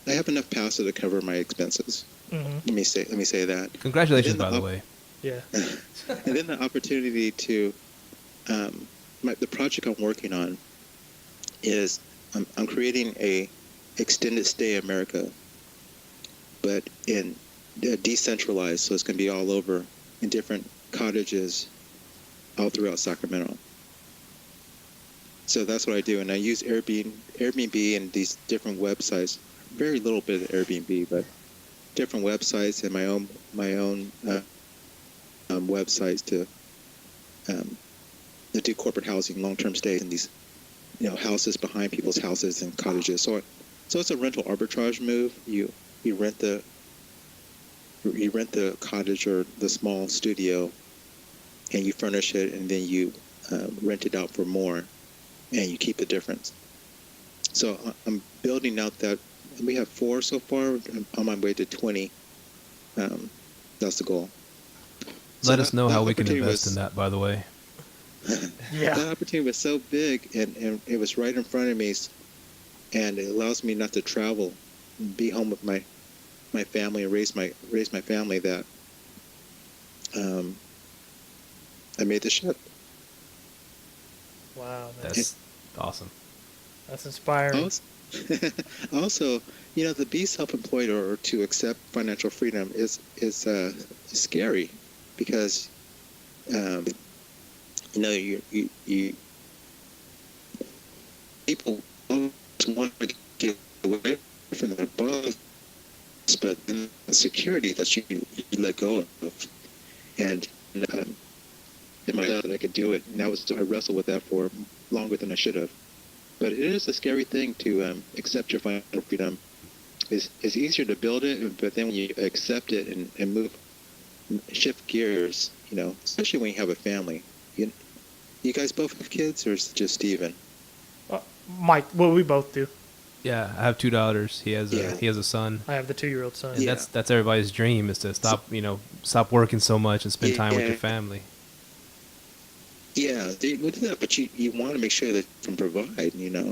I have enough passive to cover my expenses. Mm-hmm. Let me say that. Congratulations, by the way. Yeah. And then the opportunity to, the project I'm working on is I'm creating a extended stay America, but in decentralized, so it's going to be all over in different cottages all throughout Sacramento. So that's what I do, and I use Airbnb and these different websites. Very little bit of Airbnb, but different websites and my own websites to do corporate housing, long-term stays in these houses behind people's houses and cottages. So it's a rental arbitrage move. You rent the cottage or the small studio, and you furnish it, and then you rent it out for more, and you keep the difference. So I'm building out that. We have 4 so far. I'm on my way to 20. That's the goal. Let us know how we can invest in that, by the way. Yeah. That opportunity was so big, and it was right in front of me, and it allows me not to travel and be home with my family and raise my family, that I made the shift. Wow. That's awesome. That's inspiring. Also, to be self-employed or to accept financial freedom is scary, because you people want to get away from their boss, but then the security that you let go of, and in my life that I could do it, and I wrestled with that for longer than I should have. But it is a scary thing to accept your financial freedom. It's easier to build it, but then when you accept it and shift gears, especially when you have a family. You guys both have kids, or is it just Steven? Mike, well, we both do. Yeah, I have 2 daughters. Yeah. He has a son. I have the 2-year-old son. And Yeah. that's everybody's dream is to stop working so much and spend time with your family. Yeah, they would do that, but you want to make sure that you can provide.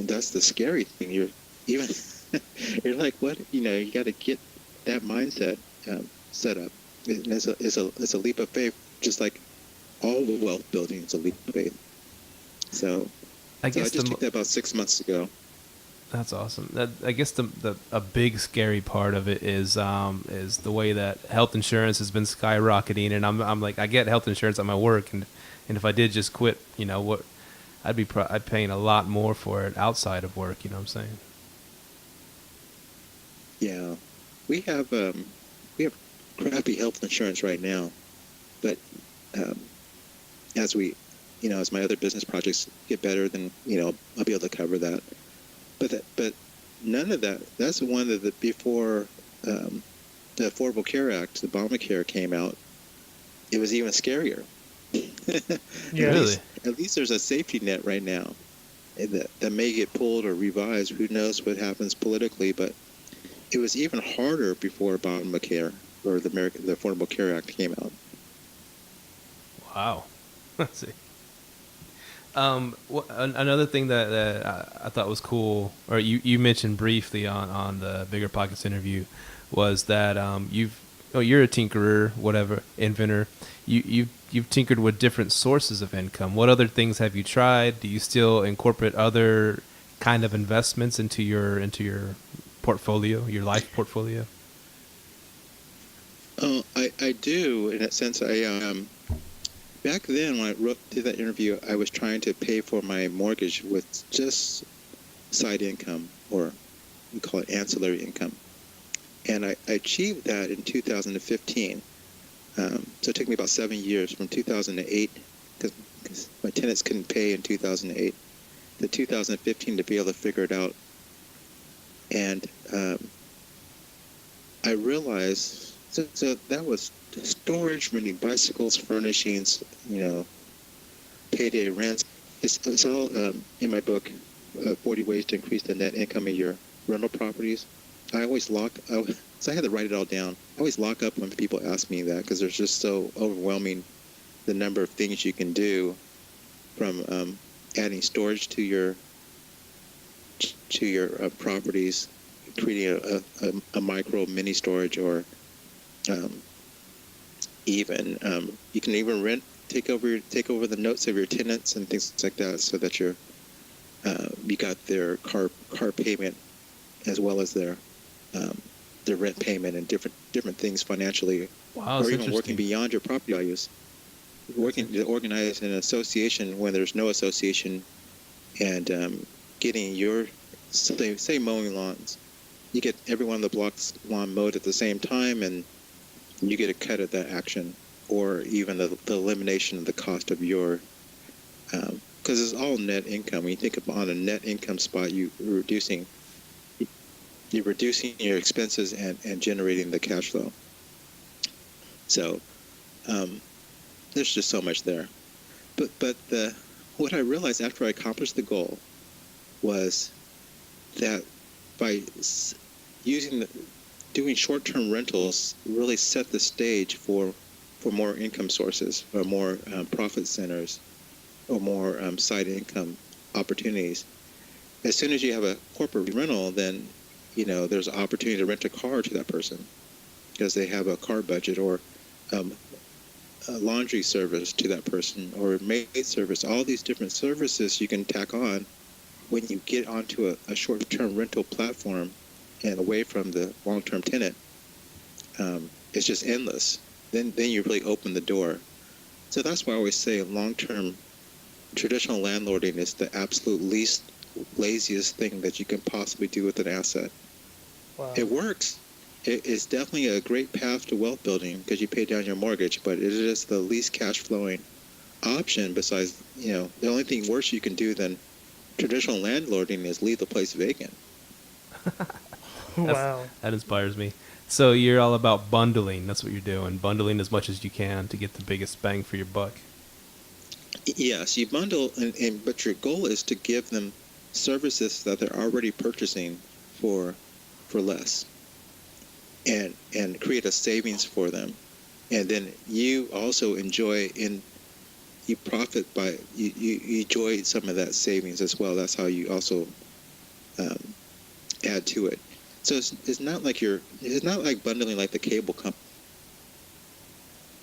That's the scary thing. You're even you're like, what? You got to get that mindset set up. It's a leap of faith, just like all the wealth building is a leap of faith. So I guess I just took that about 6 months ago. That's awesome. I guess a big scary part of it is the way that health insurance has been skyrocketing, and I'm like, I get health insurance at my work, and if I did just quit, what I'd paying a lot more for it outside of work. You know what I'm saying? Yeah, we have crappy health insurance right now, but as as my other business projects get better, then I'll be able to cover that. But none of that. That's one of the before the Affordable Care Act, the Obamacare came out. It was even scarier. Yeah. Really? At least there's a safety net right now that may get pulled or revised. Who knows what happens politically? But it was even harder before Obamacare or the Affordable Care Act came out. Wow. Let's see. Another thing that I thought was cool, or you mentioned briefly on the Bigger Pockets interview, was that you're a tinkerer, whatever, inventor. You've tinkered with different sources of income. What other things have you tried? Do you still incorporate other kind of investments into your portfolio, your life portfolio? I do, in a sense. Back then, when I did that interview, I was trying to pay for my mortgage with just side income, or we call it ancillary income. And I achieved that in 2015. So it took me about 7 years, from 2008, because my tenants couldn't pay in 2008, to 2015 to be able to figure it out. And I realized, so that was storage, meaning bicycles, furnishings, payday rents. It's all in my book, 40 Ways to Increase the Net Income of Your Rental Properties. I always so I had to write it all down. I always lock up when people ask me that, because there's just so overwhelming the number of things you can do, from adding storage to your properties, creating a micro mini storage, or even you can even take over the notes of your tenants and things like that, so that you got their car payment as well as their rent payment and different things financially. Wow, or even working beyond your property values. Working to organize an association when there's no association, and getting your say mowing lawns. You get every one of the blocks lawn mowed at the same time, and you get a cut at that action, or even the elimination of the cost of your, because it's all net income. When you think of on a net income spot, you're reducing your expenses and generating the cash flow. So there's just so much there. But what I realized after I accomplished the goal was that by doing short-term rentals really set the stage for more income sources, or more profit centers, or more side income opportunities. As soon as you have a corporate rental, then there's an opportunity to rent a car to that person, because they have a car budget, or a laundry service to that person, or maid service. All these different services you can tack on when you get onto a short-term rental platform and away from the long-term tenant. It's just endless. Then you really open the door. So that's why I always say long-term traditional landlording is the absolute least laziest thing that you can possibly do with an asset. Wow. It works. It's definitely a great path to wealth building, because you pay down your mortgage, but it is the least cash flowing option. Besides, the only thing worse you can do than traditional landlording is leave the place vacant. Wow. That inspires me. So you're all about bundling. That's what you're doing. Bundling as much as you can to get the biggest bang for your buck. Yes, you bundle, but your goal is to give them services that they're already purchasing for less, and create a savings for them, and then you also you profit by you enjoy some of that savings as well. That's how you also add to it. So it's not like bundling like the cable company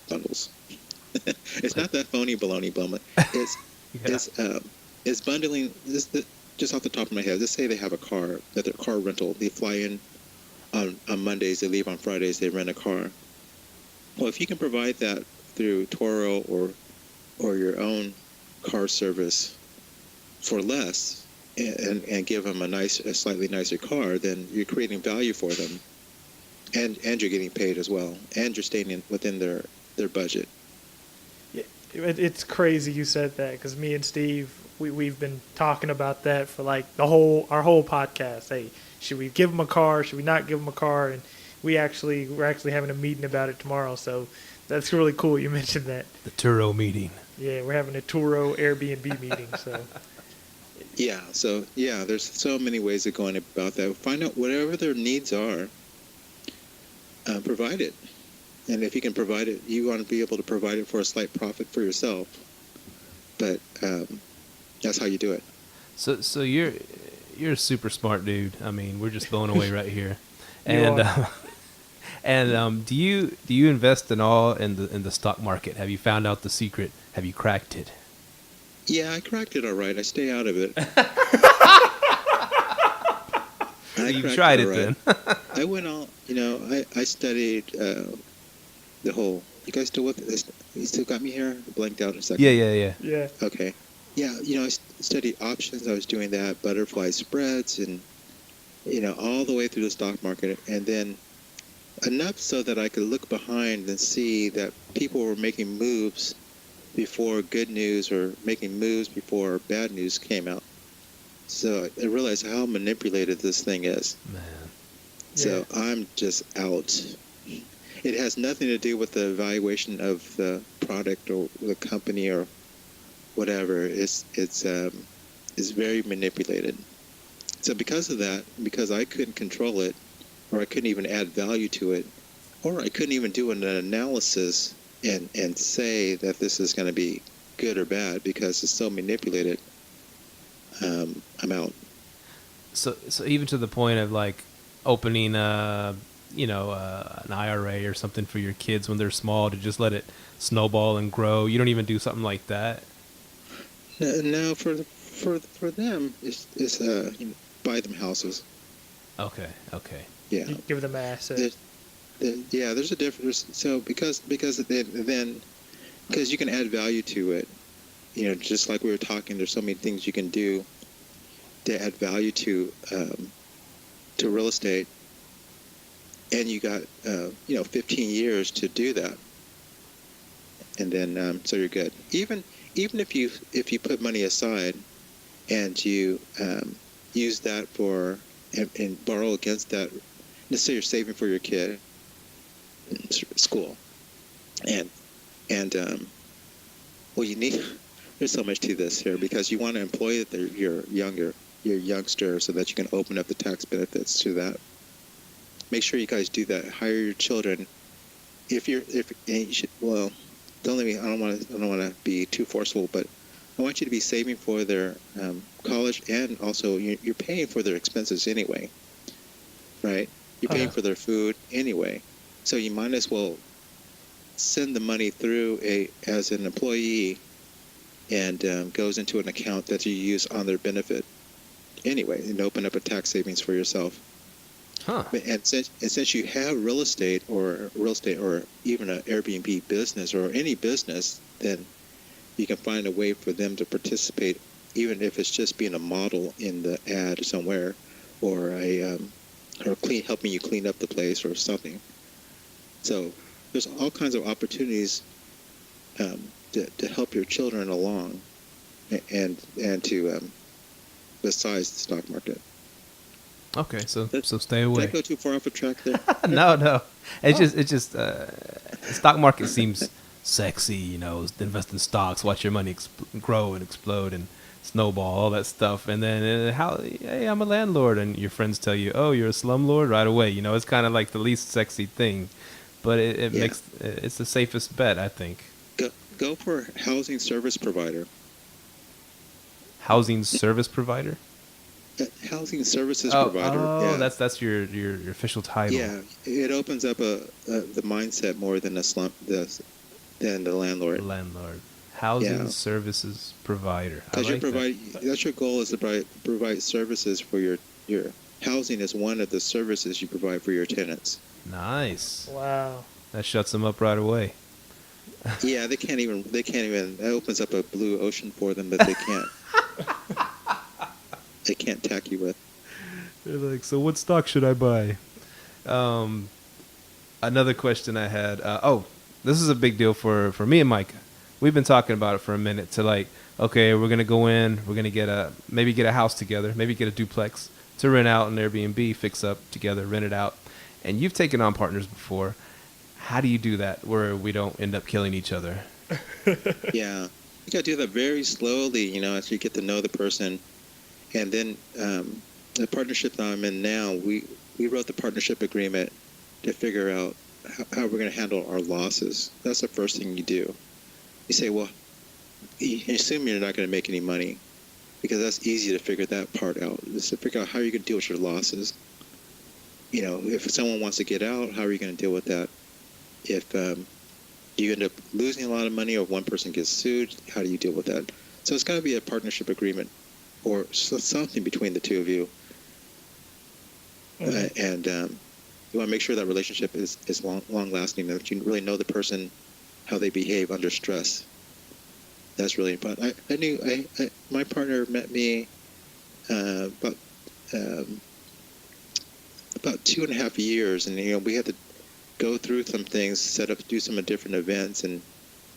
bundles. It's not that phony baloney bundle. It's bundling. Just off the top of my head, let's say they have a car, that their car rental. They fly in on Mondays, they leave on Fridays, they rent a car. Well, if you can provide that through Toro or your own car service for less, and give them a slightly nicer car, then you're creating value for them, and you're getting paid as well, and you're staying within their budget. It's crazy you said that, because me and Steve, we've been talking about that for like our whole podcast. Hey, should we give them a car? Should we not give them a car? And we're actually having a meeting about it tomorrow. So that's really cool you mentioned that. The Turo meeting. Yeah, we're having a Turo Airbnb meeting. So there's so many ways of going about that. Find out whatever their needs are. Provide it. And if you can provide it, you want to be able to provide it for a slight profit for yourself. But that's how you do it. So you're a super smart dude. I mean, we're just blown away right here. Do you invest in all in the stock market? Have you found out the secret? Have you cracked it? Yeah, I cracked it all right. I stay out of it. You tried it then. I went all, I studied the whole. You guys still with us? You still got me here? Blanked out in a second. Yeah. Okay. Yeah, I studied options. I was doing that, butterfly spreads, and all the way through the stock market, and then enough so that I could look behind and see that people were making moves before good news, or making moves before bad news came out. So I realized how manipulated this thing is. Man. So I'm just out. It has nothing to do with the evaluation of the product or the company or whatever. It's very manipulated. So because of that, because I couldn't control it, or I couldn't even add value to it, or I couldn't even do an analysis and say that this is going to be good or bad because it's so manipulated, I'm out. So even to the point of like opening an IRA or something for your kids when they're small, to just let it snowball and grow. You don't even do something like that. No, for them, it's buy them houses. Okay. Yeah. You give them assets. There's a difference. So because you can add value to it, just like we were talking, there's so many things you can do to add value to real estate, and you got 15 years to do that, and then so you're good. Even if you put money aside and you use that for and borrow against that, let's say you're saving for your kid in school, and well, you need. There's so much to this here, because you want to employ your youngster, so that you can open up the tax benefits to that. Make sure you guys do that. Hire your children. Well, don't let me. I don't want to be too forceful, but I want you to be saving for their college, and also you're paying for their expenses anyway, right? You're paying for their food anyway, so you might as well send the money through as an employee, and goes into an account that you use on their benefit anyway, and open up a tax savings for yourself. Huh. And since you have real estate or even an Airbnb business or any business, then you can find a way for them to participate, even if it's just being a model in the ad somewhere, or helping you clean up the place or something. So there's all kinds of opportunities to help your children along, and to besides the stock market. Okay, so stay away. Did I go too far off a track there? No. It's just the stock market seems sexy, invest in stocks, watch your money grow and explode, and snowball, all that stuff. And then hey, I'm a landlord, and your friends tell you, oh, you're a slumlord right away. You know, it's kind of like the least sexy thing, but it's the safest bet, I think. Go for housing service provider. Housing service provider? Housing services provider. Oh, that's your official title. Yeah, it opens up the mindset more than than the landlord. Landlord. Housing services provider. Because that's your goal, is to provide services for your housing is one of the services you provide for your tenants. Nice. Wow. That shuts them up right away. Yeah, they can't even. That opens up a blue ocean for them that they can't. They can't tack you with. They're like, so what stock should I buy? Another question I had. This is a big deal for me and Myka. We've been talking about it for a minute. To like, okay, we're gonna go in. We're gonna maybe get a house together. Maybe get a duplex to rent out on Airbnb, fix up together, rent it out. And you've taken on partners before. How do you do that where we don't end up killing each other? Yeah, you gotta do that very slowly. As you get to know the person. And then the partnership that I'm in now, we wrote the partnership agreement to figure out how we're going to handle our losses. That's the first thing you do. You say, well, you assume you're not going to make any money, because that's easy to figure that part out. Is to figure out how you're going to deal with your losses. If someone wants to get out, how are you going to deal with that? If you end up losing a lot of money, or one person gets sued, how do you deal with that? So it's got to be a partnership agreement, or something between the two of you. Mm-hmm. And you want to make sure that relationship is long-lasting, that you really know the person, how they behave under stress. That's really important. My partner met me about 2.5 years, and we had to go through some things, do some different events, and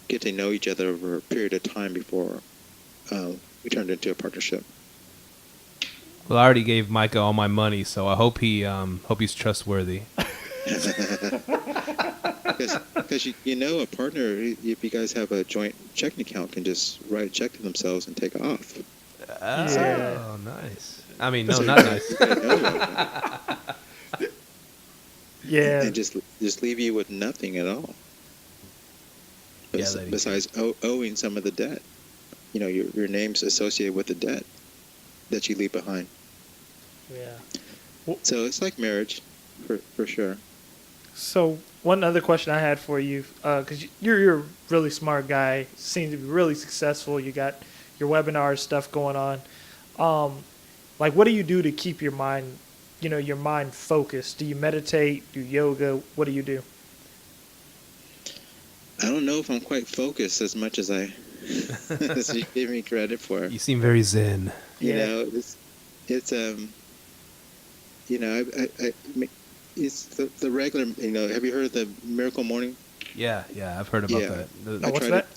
get to know each other over a period of time before we turned into a partnership. Well, I already gave Myka all my money, so I hope he's trustworthy. Because a partner, if you guys have a joint checking account, can just write a check to themselves and take off. Oh, nice. I mean, no, not nice. Yeah. And just leave you with nothing at all. Besides owing some of the debt. Your name's associated with the debt that you leave behind. Yeah. So it's like marriage, for sure. So one other question I had for you, because you're a really smart guy, seem to be really successful. You got your webinar stuff going on. What do you do to keep your mind, your mind focused? Do you meditate? Do yoga? What do you do? I don't know if I'm quite focused as much as as you give me credit for. You seem very zen. It's it's the regular. Have you heard of the Miracle Morning? Yeah, I've heard about that.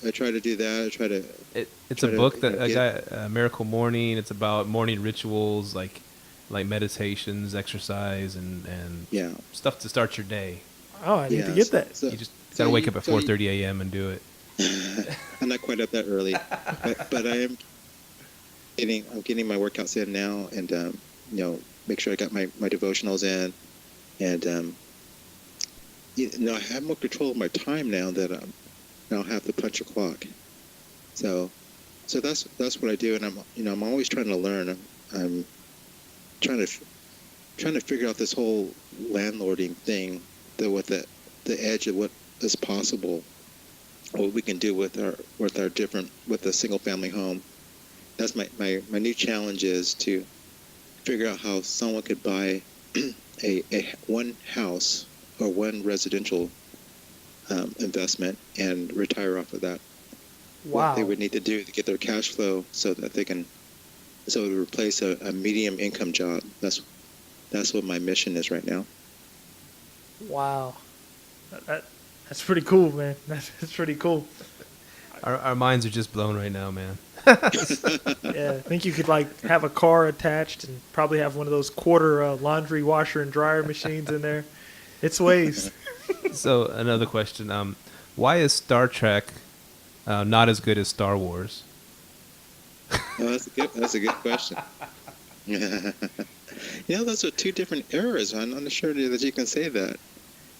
I try to do that. It's a book that a guy, Miracle Morning. It's about morning rituals, like meditations, exercise, and stuff to start your day. Oh, I need to get that. You just gotta wake up at 4:30 a.m. and do it. I'm not quite up that early, but I am getting my workouts in now, and make sure I got my devotionals in, and I have more control of my time now that I don't have to punch a clock. So that's what I do, and I'm always trying to learn. I'm trying to figure out this whole landlording thing, with the edge of what is possible, what we can do with a single family home. That's my new challenge, is to figure out how someone could buy a one house or one residential investment and retire off of that. Wow. What they would need to do to get their cash flow so that it would replace a medium income job. That's what my mission is right now. Wow. That's pretty cool, man. That's pretty cool. Our minds are just blown right now, man. Yeah, I think you could have a car attached and probably have one of those quarter laundry washer and dryer machines in there. It's ways. So another question: why is Star Trek not as good as Star Wars? Oh, that's a good question. Those are two different eras. I'm not sure that you can say that.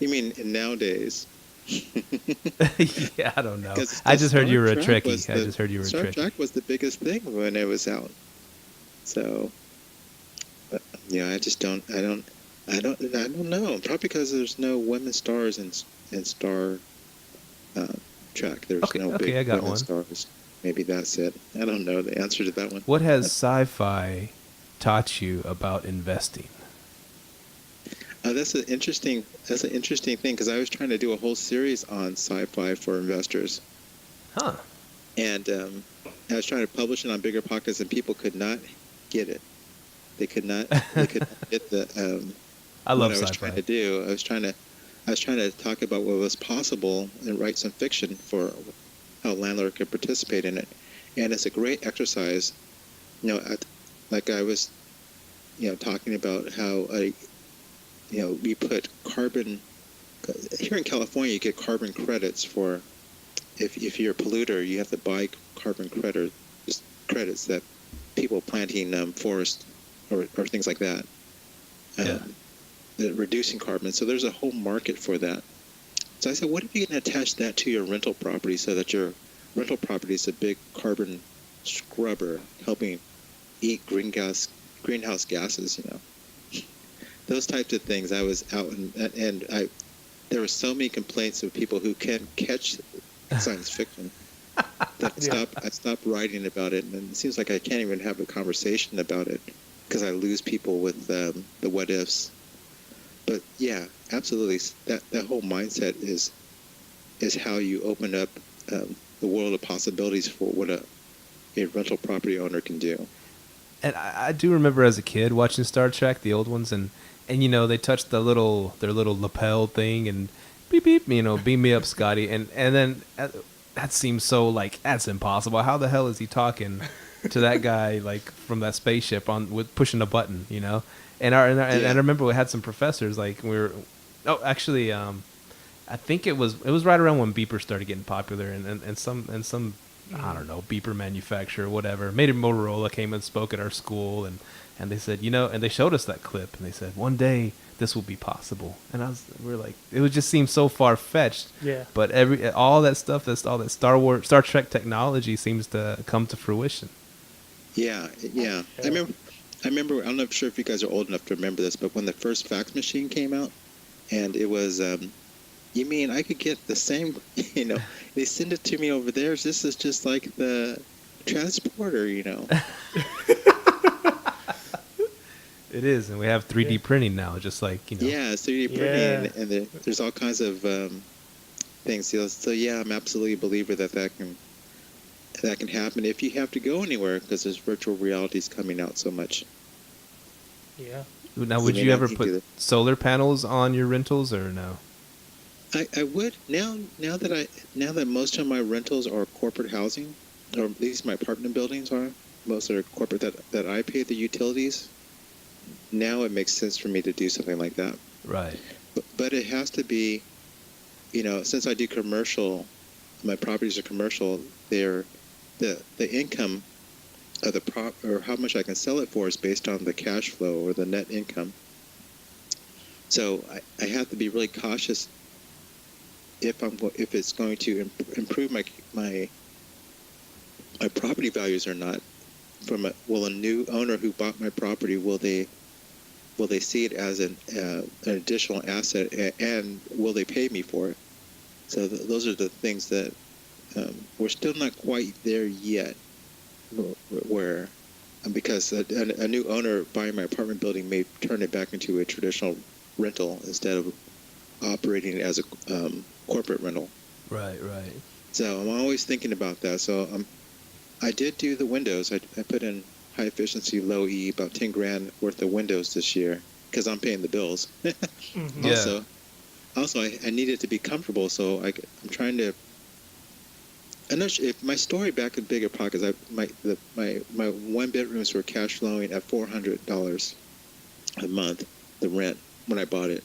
You mean nowadays? Yeah, I don't know. Because I just heard Star you were a Trek Trekkie. I just heard you were a Star Trekkie. Trek was the biggest thing when it was out. So, I just I don't know. Probably because there's no women stars in Star Trek. There's no Okay, big I got women one. stars. Maybe that's it. I don't know the answer to that one. What has sci-fi taught you about investing? That's an interesting thing because I was trying to do a whole series on sci-fi for investors, Huh. and I was trying to publish it on Bigger Pockets, and people could not get it. They could not get the I what love I was sci-fi. trying to do. I was trying to talk about what was possible and write some fiction for how a landlord could participate in it, and it's a great exercise. Like I was, talking about how we put carbon here in California. You get carbon credits for if you're a polluter, you have to buy carbon credits that people planting forests or things like that. Reducing carbon. So there's a whole market for that. So I said, what if you can attach that to your rental property so that your rental property is a big carbon scrubber helping eat greenhouse gases, Those types of things. I was out and there were so many complaints of people who can't catch science fiction that I stopped writing about it, and it seems like I can't even have a conversation about it because I lose people with the what ifs. But yeah, absolutely, that whole mindset is how you open up the world of possibilities for what a rental property owner can do. And I do remember as a kid watching Star Trek, the old ones, and they touched their little lapel thing and beep beep, beam me up, Scotty, and then that seems so like that's impossible. How the hell is he talking to that guy like from that spaceship with pushing a button, And I remember we had some professors like we were. Oh, actually, I think it was right around when beepers started getting popular, and some I don't know, beeper manufacturer or whatever. Maybe Motorola came and spoke at our school, and they said, and they showed us that clip, and they said, one day this will be possible. And we're like, it would just seem so far fetched. Yeah. But all that stuff, all that Star Trek technology seems to come to fruition. Yeah. I remember. I'm not sure if you guys are old enough to remember this, but when the first fax machine came out, and it was. You mean I could get the same, they send it to me over there. This is just like the transporter, It is, and we have 3D printing now, just like, Yeah, 3D printing, and there's all kinds of things. So yeah, I'm absolutely a believer that can happen if you have to go anywhere because there's virtual realities coming out so much. Yeah. Now, would you ever put solar panels on your rentals or no? I would now that most of my rentals are corporate housing, or at least my apartment buildings are. Most are corporate that I pay the utilities. Now it makes sense for me to do something like that. Right. But it has to be, since I do commercial, my properties are commercial. They're the income of the or how much I can sell it for is based on the cash flow or the net income. So I have to be really cautious if it's going to improve my property values or not. Will a new owner who bought my property, will they see it as an additional asset, and will they pay me for it? So those are the things that we're still not quite there yet. Where because a new owner buying my apartment building may turn it back into a traditional rental instead of operating as a corporate rental. Right. So I'm always thinking about that. So I did do the windows. I put in high efficiency, low E, about 10 grand worth of windows this year because I'm paying the bills. Mm-hmm. Yeah. Also, I need it to be comfortable. So I'm trying to. I'm not sure if my story back in Bigger Pockets. My one bedrooms were cash flowing at $400 a month, the rent when I bought it.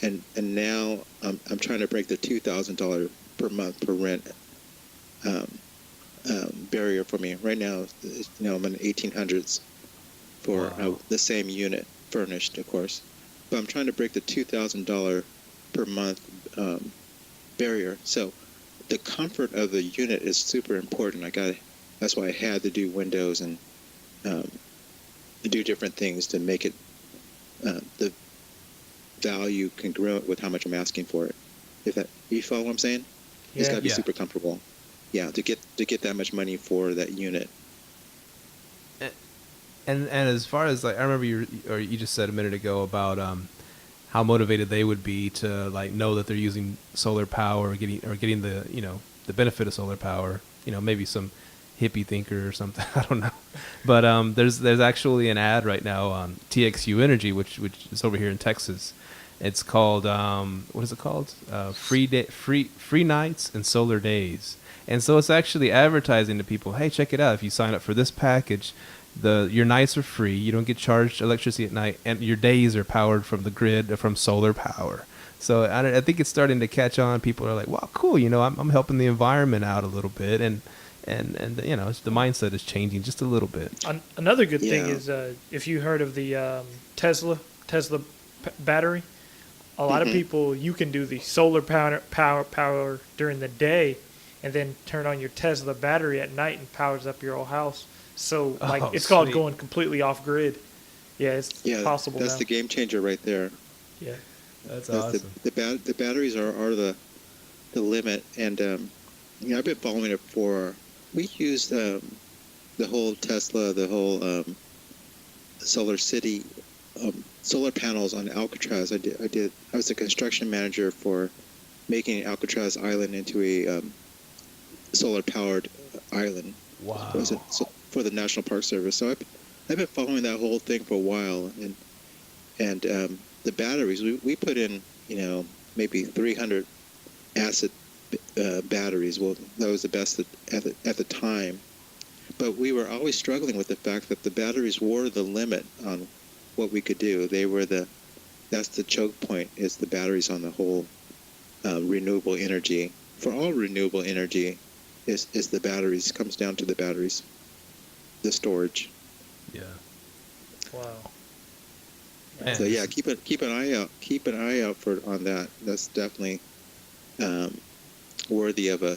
And now I'm trying to break the $2,000 per month per rent barrier for me. Right now, I'm in 1800s for the same unit, furnished, of course. But I'm trying to break the $2,000 per month barrier. So the comfort of the unit is super important. That's why I had to do windows and do different things to make it the value congruent with how much I'm asking for it. You follow what I'm saying? It's got to be super comfortable. Yeah, to get that much money for that unit. And as far as like, I remember you just said a minute ago about how motivated they would be to like know that they're using solar power or getting the the benefit of solar power. Maybe some hippie thinker or something. I don't know. But there's actually an ad right now on TXU Energy, which is over here in Texas. It's called what is it called? Free nights and solar days. And so it's actually advertising to people, hey, check it out. If you sign up for this package, your nights are free. You don't get charged electricity at night, and your days are powered from the grid, from solar power. So I think it's starting to catch on. People are like, wow, cool. I'm helping the environment out a little bit, and the mindset is changing just a little bit. Another good thing is if you heard of the Tesla battery, a lot of people, you can do the solar power during the day, and then turn on your Tesla battery at night and powers up your whole house. So it's called going completely off grid. Yeah, it's possible. That's now. the game changer right there. Yeah, that's awesome. The batteries are the limit, and I've been following it for. We used the whole Tesla, the whole Solar City, solar panels on Alcatraz. I was the construction manager for making Alcatraz Island into a solar-powered island. Wow. For the National Park Service. So I've been following that whole thing for a while, and the batteries we put in maybe 300 acid batteries. Well, that was the best at the time, but we were always struggling with the fact that the batteries were the limit on what we could do. That's the choke point, is the batteries on the whole renewable energy. For all renewable energy, is the batteries, comes down to the batteries, the storage. Yeah. Wow. Man. So yeah, keep an eye out on that. That's definitely worthy of a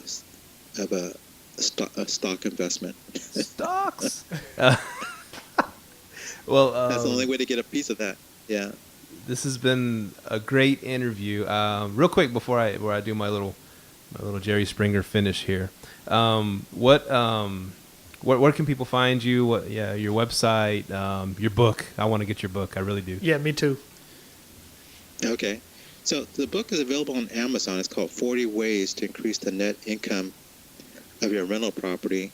stock investment. Stocks. Well, that's the only way to get a piece of that. Yeah. This has been a great interview. Real quick before I do my little Jerry Springer finish here. Where can people find you? Your website, your book. I want to get your book. I really do. Yeah, me too. Okay. So the book is available on Amazon. It's called 40 Ways to Increase the Net Income of Your Rental Property.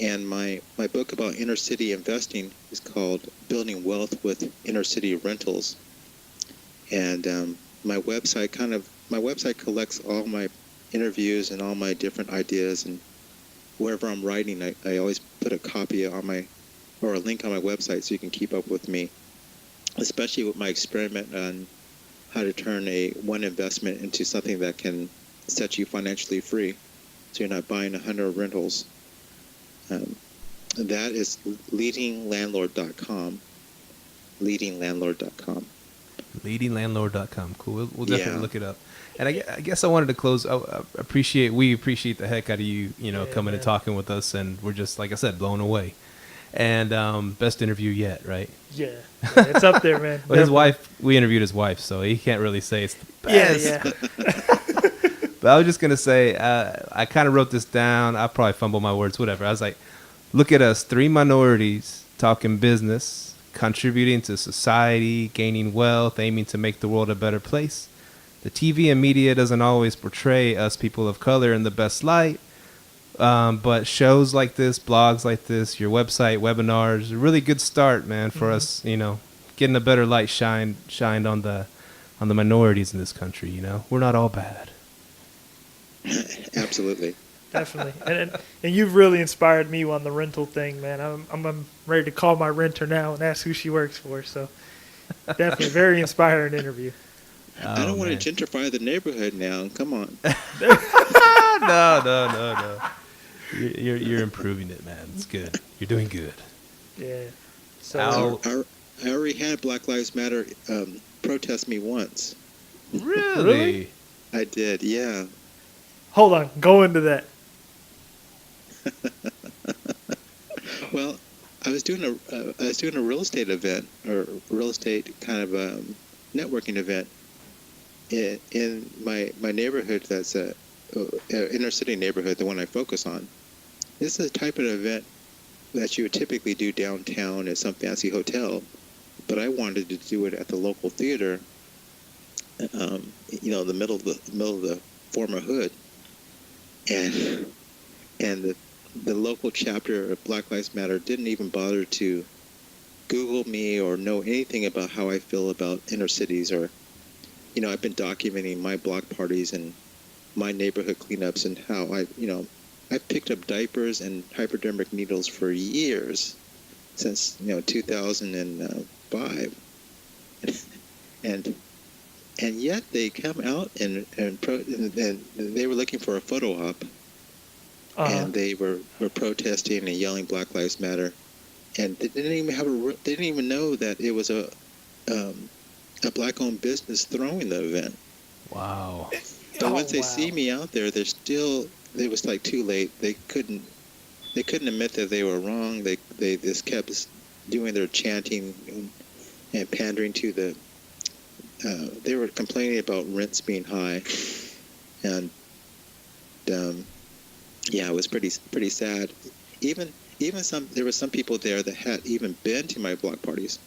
And my book about inner city investing is called Building Wealth with Inner City Rentals. And my website collects all my interviews and all my different ideas, and wherever I'm writing, I always put a copy or a link on my website so you can keep up with me, especially with my experiment on how to turn one investment into something that can set you financially free, so you're not buying 100 rentals. That is leadinglandlord.com. leadinglandlord.com. leadinglandlord.com. Cool. We'll definitely look it up. And I guess I wanted to close. We appreciate the heck out of you, coming and talking with us, and we're just, like I said, blown away. And best interview yet, right? Yeah, it's up there, man. Well, his wife, we interviewed his wife, so he can't really say it's the best. Yeah. But I was just gonna say, I kind of wrote this down. I probably fumble my words, whatever. I was like, look at us, 3 minorities talking business, contributing to society, gaining wealth, aiming to make the world a better place. The TV and media doesn't always portray us people of color in the best light, but shows like this, blogs like this, your website, webinars, a really good start, man, for us, getting a better light shined on the minorities in this country. We're not all bad. Absolutely. Definitely. And you've really inspired me on the rental thing, man. I'm ready to call my renter now and ask who she works for. So definitely very inspiring interview. I don't want to gentrify the neighborhood now. Come on. No. You're improving it, man. It's good. You're doing good. Yeah. So I already had Black Lives Matter protest me once. Really? I did, yeah. hold on, go into that. Well, I was doing a real estate event, or real estate kind of networking event in my neighborhood. That's a inner city neighborhood, the one I focus on. This is the type of event that you would typically do downtown at some fancy hotel, but I wanted to do it at the local theater. The middle of the former hood, and the local chapter of Black Lives Matter didn't even bother to Google me or know anything about how I feel about inner cities, or I've been documenting my block parties and my neighborhood cleanups and how I picked up diapers and hypodermic needles for years, since 2005, and yet they come out and they were looking for a photo op, and they were protesting and yelling Black Lives Matter, and they didn't even know that it was a black-owned business throwing the event. Wow. So once they see me out there, it was like too late. They couldn't admit that they were wrong. They just kept doing their chanting and pandering to the. They were complaining about rents being high, and it was pretty sad. Even there were some people there that had even been to my block parties,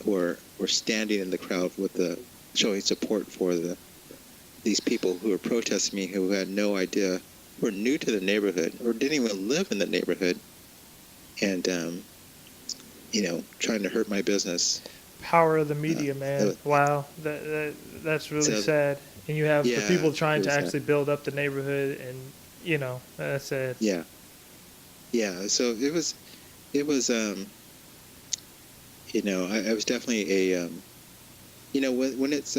were standing in the crowd showing support for these people who were protesting me, who had no idea, were new to the neighborhood or didn't even live in the neighborhood, and trying to hurt my business. Power of the media, man. Wow, that's really sad. And you have the people trying to actually build up the neighborhood, and that's sad. Yeah. So it was I was definitely a when it's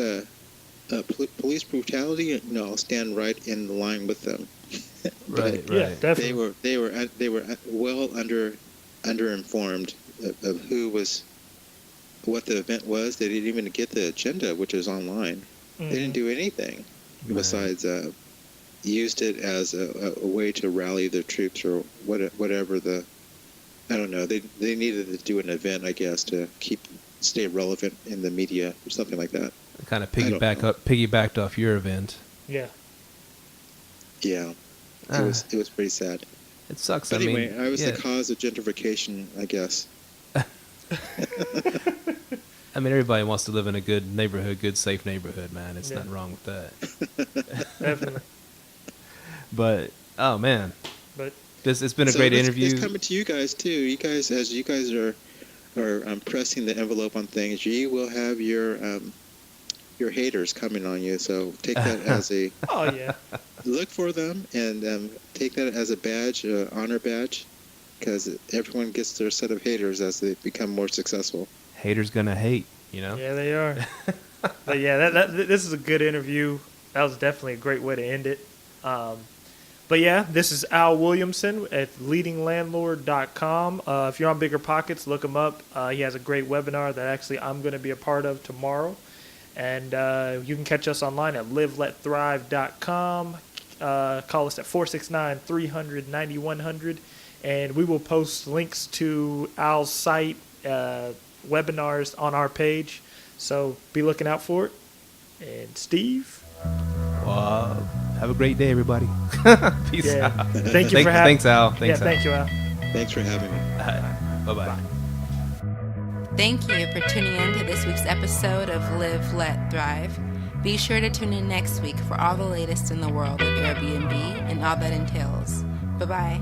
police brutality, I'll stand right in the line with them. Right. Yeah, definitely. They were well underinformed of what the event was. They didn't even get the agenda, which is online. They didn't do anything besides used it as a way to rally the troops or whatever I don't know. They needed to do an event, I guess, to stay relevant in the media or something like that. Kind of piggybacked off your event. Yeah. Yeah. It was pretty sad. It sucks. But anyway, I was the cause of gentrification, I guess. I mean, everybody wants to live in a good neighborhood, good, safe neighborhood, man. It's nothing wrong with that. Definitely. But, oh, man. But it's been a great interview. It's coming to you guys, too. As you guys are pressing the envelope on things, you will have your haters coming on you. So take that as a... Oh, yeah. Look for them and take that as a badge, honor badge, because everyone gets their set of haters as they become more successful. Haters gonna hate, Yeah, they are. But yeah, this is a good interview. That was definitely a great way to end it. But yeah, this is Al Williamson at leadinglandlord.com. If you're on Bigger Pockets, look him up. He has a great webinar that actually I'm going to be a part of tomorrow. And you can catch us online at liveletthrive.com. Call us at 469-300-9100. And we will post links to Al's site, webinars on our page. So be looking out for it. And Steve? Well, have a great day, everybody. Peace out. Thank you for having me. Thanks, Al. Thank you, Al. Thanks for having me. Bye-bye. Thank you for tuning in to this week's episode of Live, Let, Thrive. Be sure to tune in next week for all the latest in the world of Airbnb and all that entails. Bye-bye.